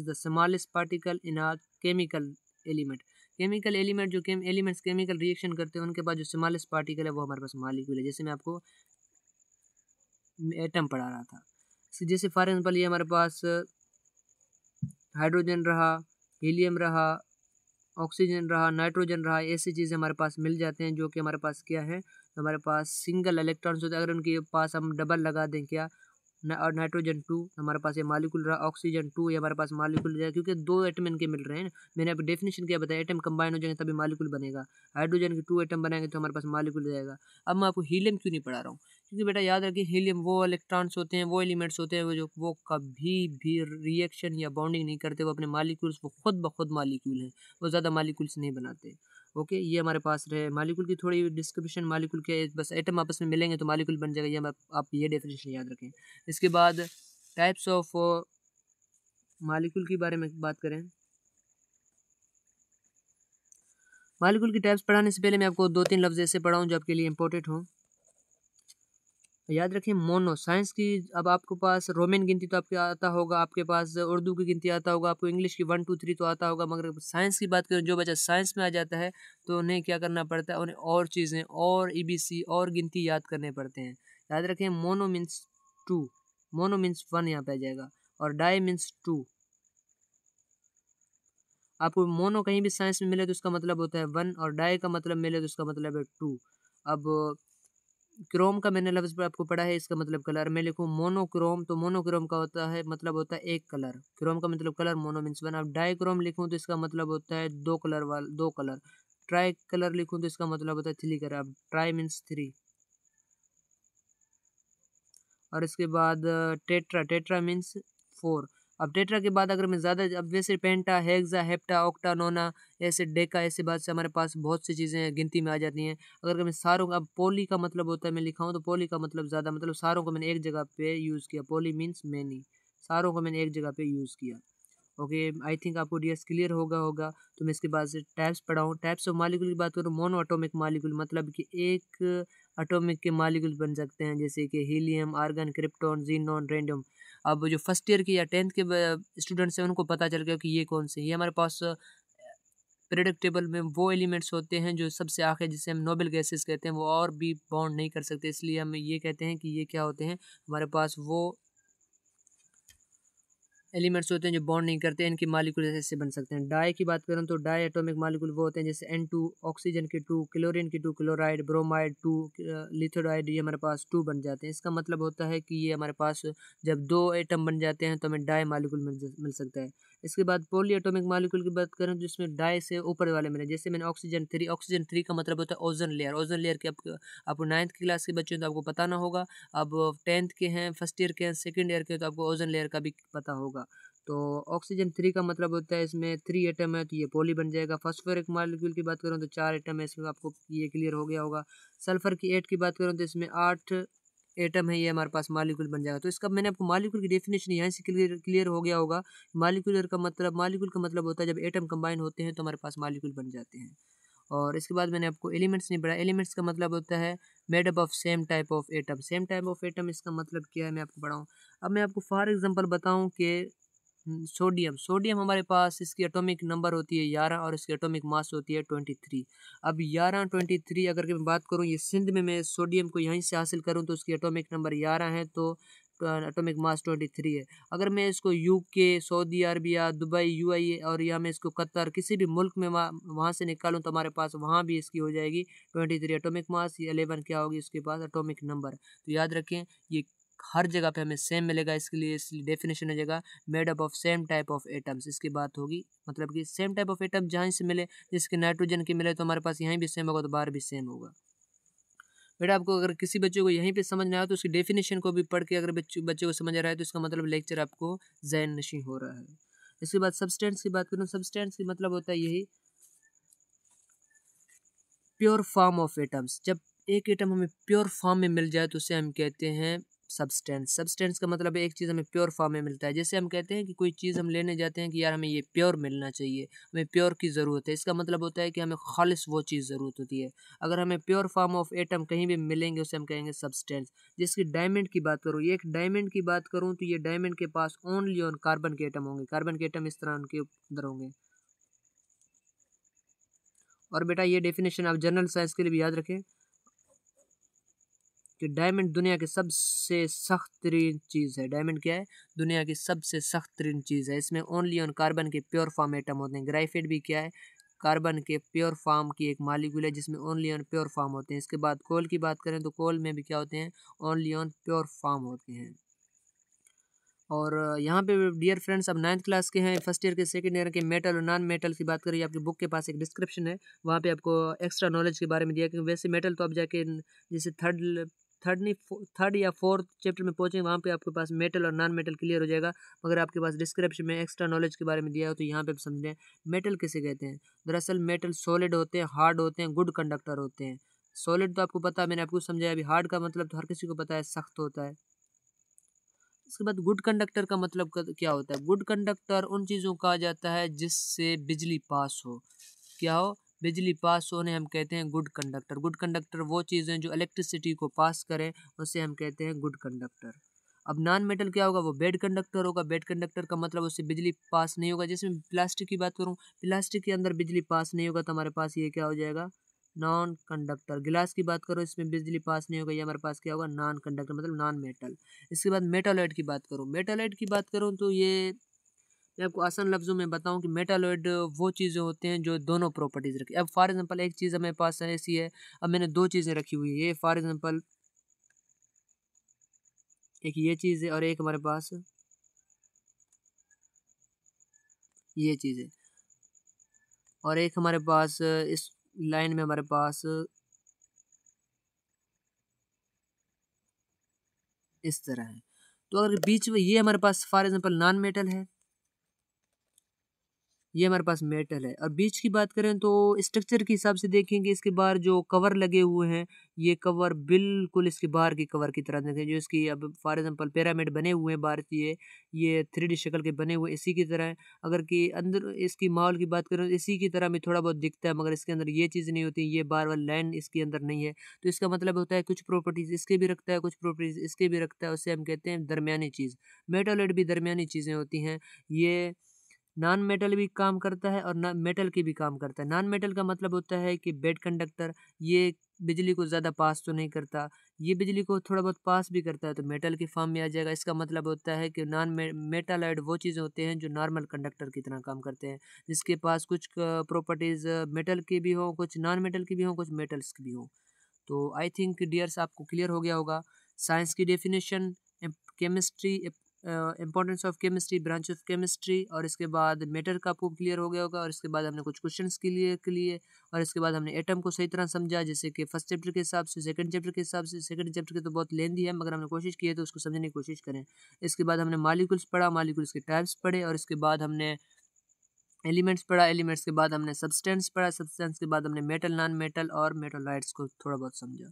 the smallest particle in a chemical element. Chemical element जो एलिमेंट्स केमिकल रिएक्शन करते हैं उनके पास जो स्मॉलेस्ट पार्टिकल है वो हमारे पास मॉलिक्यूल है। जैसे मैं आपको एटम पढ़ा रहा था, जैसे फॉर एग्जाम्पल ये हमारे पास हाइड्रोजन रहा, हीलियम रहा, ऑक्सीजन रहा, नाइट्रोजन रहा, ऐसी चीज़ें हमारे पास मिल जाते हैं जो कि हमारे पास क्या है, हमारे पास सिंगल इलेक्ट्रॉन्स होते हैं। अगर उनके पास हम डबल लगा दें क्या और नाइट्रोजन 2 हमारे पास ये मॉलिक्यूल रहा, ऑक्सीजन 2 ये हमारे पास मॉलिक्यूल है, क्योंकि 2 एटम इनके मिल रहे हैं ना। मैंने अभी डेफिनेशन क्या बताया, एटम कंबाइन हो जाएंगे तभी मॉलिक्यूल बनेगा। हाइड्रोजन के 2 एटम बनाएंगे तो हमारे पास मॉलिक्यूल हो जाएगा। अब मैं आपको हीलियम क्यों नहीं पढ़ा रहा हूँ, क्योंकि बेटा याद रखिए हीलियम वो इलेक्ट्रॉन्स होते हैं, वो एलिमेंट्स होते हैं वो कभी भी रिएक्शन या बॉन्डिंग नहीं करते। वो अपने मॉलिक्यूल्स वो खुद ब खुद मॉलिक्यूल हैं, वो ज़्यादा मॉलिक्यूल्स नहीं बनाते। ओके, ये हमारे पास रहे मॉलिक्यूल की थोड़ी डिस्क्रिप्शन। मॉलिक्यूल के बस एटम आपस में मिलेंगे तो मॉलिक्यूल बन जाएगा, ये आप ये डेफिनेशन याद रखें। इसके बाद टाइप्स ऑफ मॉलिक्यूल के बारे में बात करें। मॉलिक्यूल की टाइप्स पढ़ाने से पहले मैं आपको 2-3 लफ्ज़ ऐसे पढ़ाऊँ जो आपके लिए इंपॉर्टेंट हो। याद रखिए मोनो साइंस की, अब आपके पास रोमन गिनती तो आपके आता होगा, आपके पास उर्दू की गिनती आता होगा, आपको इंग्लिश की 1 2 3 तो आता होगा, मगर साइंस की बात करें जो बच्चा साइंस में आ जाता है तो उन्हें क्या करना पड़ता है, उन्हें और चीज़ें और ईबीसी और गिनती याद करने पड़ते हैं। याद रखें मोनो मीन्स 2, मोनो मीन्स 1 यहाँ पे आ जाएगा, और डाई मीन्स 2। आपको मोनो कहीं भी साइंस में मिले तो उसका मतलब होता है 1, और डाई का मतलब मिले तो उसका मतलब है 2। अब क्रोम का मैंने लफ्ज़ आपको पढ़ा है, इसका मतलब कलर। मैं लिखूँ मोनोक्रोम तो मोनोक्रोम का होता है मतलब होता है एक कलर, क्रोम का मतलब कलर, मोनो मीन्स 1। अब डाई क्रोम लिखूँ तो इसका मतलब होता है 2 कलर। ट्राई कलर लिखूँ तो इसका मतलब होता है 3 कलर। अब ट्राई मीन्स 3। और इसके बाद टेट्रा, टेट्रा मीन्स 4। अब टेट्रा के बाद अगर मैं ज़्यादा, अब वैसे पेंटा, हेक्सा, हेप्टा, ऑक्टा, नोना, ऐसे डेका, ऐसे बात से हमारे पास बहुत सी चीज़ें गिनती में आ जाती हैं। अगर मैं सारों, अब पोली का मतलब होता है, मैं लिखा हूँ तो पोली का मतलब ज़्यादा, मतलब सारों को मैंने एक जगह पे यूज़ किया। पोली मीन्स मैनी, सारों को मैंने एक जगह पे यूज़ किया। ओके, आई थिंक आपको डीएस क्लियर होगा। तो मैं इसके बाद से टाइप्स पढ़ाऊँ। टाइप्स ऑफ मॉलिक्यूल की बात करूँ, मोनो एटॉमिक मॉलिक्यूल मतलब कि एक एटॉमिक के मॉलिक्यूल बन सकते हैं, जैसे कि helium, argon, krypton, xenon, radium. अब जो फर्स्ट ईयर के या 10th के स्टूडेंट्स हैं उनको पता चल गया कि ये कौन से, ये हमारे पास पीरियोडिक टेबल में वो एलिमेंट्स होते हैं जो सबसे आखिर, जिसे हम नोबल गैसेस कहते हैं, वो और भी बॉन्ड नहीं कर सकते, इसलिए हम ये कहते हैं कि ये क्या होते हैं, हमारे पास वो एलिमेंट्स होते हैं जो बॉन्ड नहीं करते, इनके मॉलिक्यूल ऐसे बन सकते हैं। डाई की बात करें तो डाई एटॉमिक मॉलिक्यूल वो होते हैं जैसे N2 ऑक्सीजन के 2, क्लोरीन के 2, क्लोराइड, ब्रोमाइड 2, लिथियोडाइड, ये हमारे पास 2 बन जाते हैं। इसका मतलब होता है कि ये हमारे पास जब 2 एटम बन जाते हैं तो हमें डाई मॉलिक्यूल मिल सकता है। इसके बाद पॉली एटॉमिक मॉलिक्यूल की बात करें जिसमें डाई से ऊपर वाले में, जैसे मैंने ऑक्सीजन 3 का मतलब होता है ओजोन लेयर। ओजोन लेयर के आपको 9th क्लास के बच्चे हैं तो आपको पता ना होगा। अब 10th के हैं, फर्स्ट ईयर के हैं, सेकेंड ईयर के हैं, तो आपको ओजोन लेयर का भी पता होगा। तो ऑक्सीजन 3 का मतलब होता है इसमें 3 एटम है तो ये पॉली बन जाएगा। फॉस्फोरिक मॉलिक्यूल की बात करूँ तो 4 एटम है, इसमें आपको ये क्लियर हो गया होगा। सल्फर की 8 की बात करूँ तो इसमें 8 एटम है, ये हमारे पास मॉलिक्यूल बन जाएगा। तो इसका मैंने आपको मॉलिक्यूल की डेफिनेशन यहाँ से क्लियर हो गया होगा। मॉलिक्यूल का मतलब होता है जब एटम कंबाइन होते हैं तो हमारे पास मॉलिक्यूल बन जाते हैं। और इसके बाद मैंने आपको एलिमेंट्स नहीं पढ़ा। एलिमेंट्स का मतलब होता है made up of same type of atom. Same type of atom इसका मतलब क्या है मैं आपको पढ़ाऊँ। अब मैं आपको फॉर एग्जांपल बताऊं कि सोडियम, सोडियम हमारे पास इसकी एटॉमिक नंबर होती है 11 और इसकी एटॉमिक मास होती है 23। अब 11 23 अगर मैं बात करूं, ये सिंध में मैं सोडियम को यहीं से हासिल करूं तो उसकी एटॉमिक नंबर 11 है, तो एटॉमिक मास 23 है। अगर मैं इसको UK, Saudi Arabia, Dubai, UAE और या मैं इसको कतर किसी भी मुल्क में वहाँ से निकालूं तो हमारे पास वहाँ भी इसकी हो जाएगी 23 एटॉमिक मास। 11 क्या होगी इसके पास एटॉमिक नंबर। तो याद रखें ये हर जगह पे हमें सेम मिलेगा, इसलिए डेफिनेशन हो जाएगा made up of same type of atoms. इसकी बात होगी मतलब कि सेम टाइप ऑफ एटम जहाँ से मिले, जिसके नाइट्रोजन की मिले तो हमारे पास यहाँ भी सेम होगा तो बाहर भी सेम होगा। बेटा आपको अगर किसी बच्चे को यहीं पे समझ में आया तो उसकी डेफिनेशन को भी पढ़ के अगर बच्चे को समझ आ रहा है तो इसका मतलब लेक्चर आपको ज़हन नशीं हो रहा है। इसके बाद सब्सटेंस की बात करूँ, सब्सटेंस की मतलब होता है यही प्योर फॉर्म ऑफ एटम्स। जब एक एटम हमें प्योर फॉर्म में मिल जाए तो उसे हम कहते हैं सब्सटेंस। सब्सटेंस का मतलब है एक चीज़ हमें प्योर फॉर्म में मिलता है। जैसे हम कहते हैं कि कोई चीज़ हम लेने जाते हैं कि यार हमें ये प्योर मिलना चाहिए, हमें प्योर की ज़रूरत है, इसका मतलब होता है कि हमें खालिस वो चीज़ ज़रूरत होती है। अगर हमें प्योर फॉर्म ऑफ एटम कहीं भी मिलेंगे उसे हम कहेंगे सब्सटेंस। जिसकी डायमंड की बात करूँ, ये एक डायमंड की बात करूँ तो ये डायमंड के पास ओनली ऑन कार्बन के एटम होंगे, कार्बन के एटम इस तरह उनके अंदर होंगे। और बेटा ये डेफिनेशन आप जनरल साइंस के लिए भी याद रखें कि डायमंड दुनिया की सबसे सख्त तरीन चीज़ है। डायमंड क्या है? दुनिया की सबसे सख्त तरीन चीज़ है। इसमें ओनली ऑन कार्बन के प्योर फॉर्म एटम होते हैं। ग्राफाइट भी क्या है? कार्बन के प्योर फॉर्म की एक मॉलिक्यूल है जिसमें ओनली ऑन प्योर फॉर्म होते हैं। इसके बाद कोल की बात करें तो कोल में भी क्या होते हैं? ओनली ऑन प्योर फॉर्म होते हैं। और यहाँ पे डियर फ्रेंड्स, अब 9th क्लास के हैं, फर्स्ट ईयर के सेकंड ईयर के मेटल और नॉन मेटल की बात करिए, आपकी बुक के पास एक डिस्क्रिप्शन है, वहाँ पे आपको एक्स्ट्रा नॉलेज के बारे में दिया। क्योंकि वैसे मेटल तो आप जाके जैसे थर्ड या फोर्थ चैप्टर में पहुँचे वहाँ पे आपके पास मेटल और नॉन मेटल क्लियर हो जाएगा। मगर आपके पास डिस्क्रिप्शन में एक्स्ट्रा नॉलेज के बारे में दिया हो तो यहाँ पे आप समझें मेटल किसे कहते हैं। दरअसल मेटल सॉलिड होते हैं, हार्ड होते हैं, गुड कंडक्टर होते हैं। सॉलिड तो आपको पता है, मैंने आपको समझाया। अभी हार्ड का मतलब तो हर किसी को पता है, सख्त होता है। इसके बाद गुड कंडक्टर का मतलब क्या होता है? गुड कंडक्टर उन चीज़ों को कहा जाता है जिससे बिजली पास हो। क्या हो? बिजली पास होने हम कहते हैं गुड कंडक्टर। गुड कंडक्टर वो चीज़ें जो इलेक्ट्रिसिटी को पास करें उसे हम कहते हैं गुड कंडक्टर। अब नॉन मेटल क्या होगा? वो बैड कंडक्टर होगा। बैड कंडक्टर का मतलब उससे बिजली पास नहीं होगा। जैसे मैं प्लास्टिक की बात करूँ, प्लास्टिक के अंदर बिजली पास नहीं होगा तो हमारे पास ये क्या हो जाएगा? Non conductor. गिलास की बात करो, इसमें बिजली पास नहीं होगा, ये हमारे पास क्या होगा? नॉन कंडक्टर, मतलब नॉन मेटल। इसके बाद मेटालॉइड की बात करूँ, मेटालॉइड की बात करूँ तो ये मैं आपको आसान लफ्ज़ों में बताऊं कि मेटालॉइड वो चीज़ें होते हैं जो दोनों प्रॉपर्टीज़ रखी। अब फॉर एग्जांपल एक चीज़ हमारे पास ऐसी है, अब मैंने दो चीज़ें रखी हुई है, ये फॉर एग्जांपल एक ये चीज़ है और एक हमारे पास ये चीज़ है, और एक हमारे पास इस लाइन में हमारे पास इस तरह है। तो अगर बीच में ये हमारे पास फॉर एग्जांपल नॉन मेटल है, ये हमारे पास मेटल है। और बीच की बात करें तो स्ट्रक्चर के हिसाब से देखेंगे, इसके बाहर जो कवर लगे हुए हैं, ये कवर बिल्कुल इसके बाहर की कवर की तरह देखें। जो इसकी अब फॉर एग्जांपल पिरामिड बने हुए हैं भारतीय, ये 3D शक्ल के बने हुए इसी की तरह है। अगर कि अंदर इसकी माहौल की बात करें तो इसी की तरह में थोड़ा बहुत दिखता है, मगर इसके अंदर ये चीज़ नहीं होती, ये बार वाली लाइन इसके अंदर नहीं है। तो इसका मतलब होता है कुछ प्रॉपर्टीज़ इसके भी रखता है, कुछ प्रॉपर्टीज़ इसके भी रखता है, उसे हम कहते हैं दरमियानी चीज़। मेटालॉइड भी दरमियानी चीज़ें होती हैं। ये नॉन मेटल भी काम करता है और मेटल की भी काम करता है। नॉन मेटल का मतलब होता है कि बेड कंडक्टर, ये बिजली को ज़्यादा पास तो नहीं करता, ये बिजली को थोड़ा बहुत पास भी करता है, तो मेटल के फॉर्म में आ जाएगा। इसका मतलब होता है कि मेटालॉइड वो चीज़ें होते हैं जो नॉर्मल कंडक्टर की तरह काम करते हैं, जिसके पास कुछ प्रॉपर्टीज़ मेटल की भी हों, कुछ नॉन मेटल की भी हों, कुछ मेटल्स की भी हों। तो आई थिंक डियर्स आपको क्लियर हो गया होगा साइंस की definition, chemistry, importance of chemistry, branch of chemistry, और इसके बाद मैटर का आपको क्लियर हो गया होगा। और इसके बाद हमने कुछ क्वेश्चंस के लिए और इसके बाद हमने एटम को सही तरह समझा, जैसे कि फर्स्ट चैप्टर के हिसाब से, सेकंड चैप्टर के हिसाब से। सेकंड चैप्टर के तो बहुत लेंदी है, मगर हमने कोशिश की है तो उसको समझने की कोशिश करें। इसके बाद हमने मॉलिक्यूल्स पढ़ा, मॉलिक्यूल्स के टाइप्स पढ़े, और इसके बाद हमने एलिमेंट्स पढ़ा, एलिमेंट्स के बाद हमने सब्सटेंस पढ़ा, सब्सटेंस के बाद हमने मेटल, नॉन मेटल और मेटोलाइट्स को थोड़ा बहुत समझा।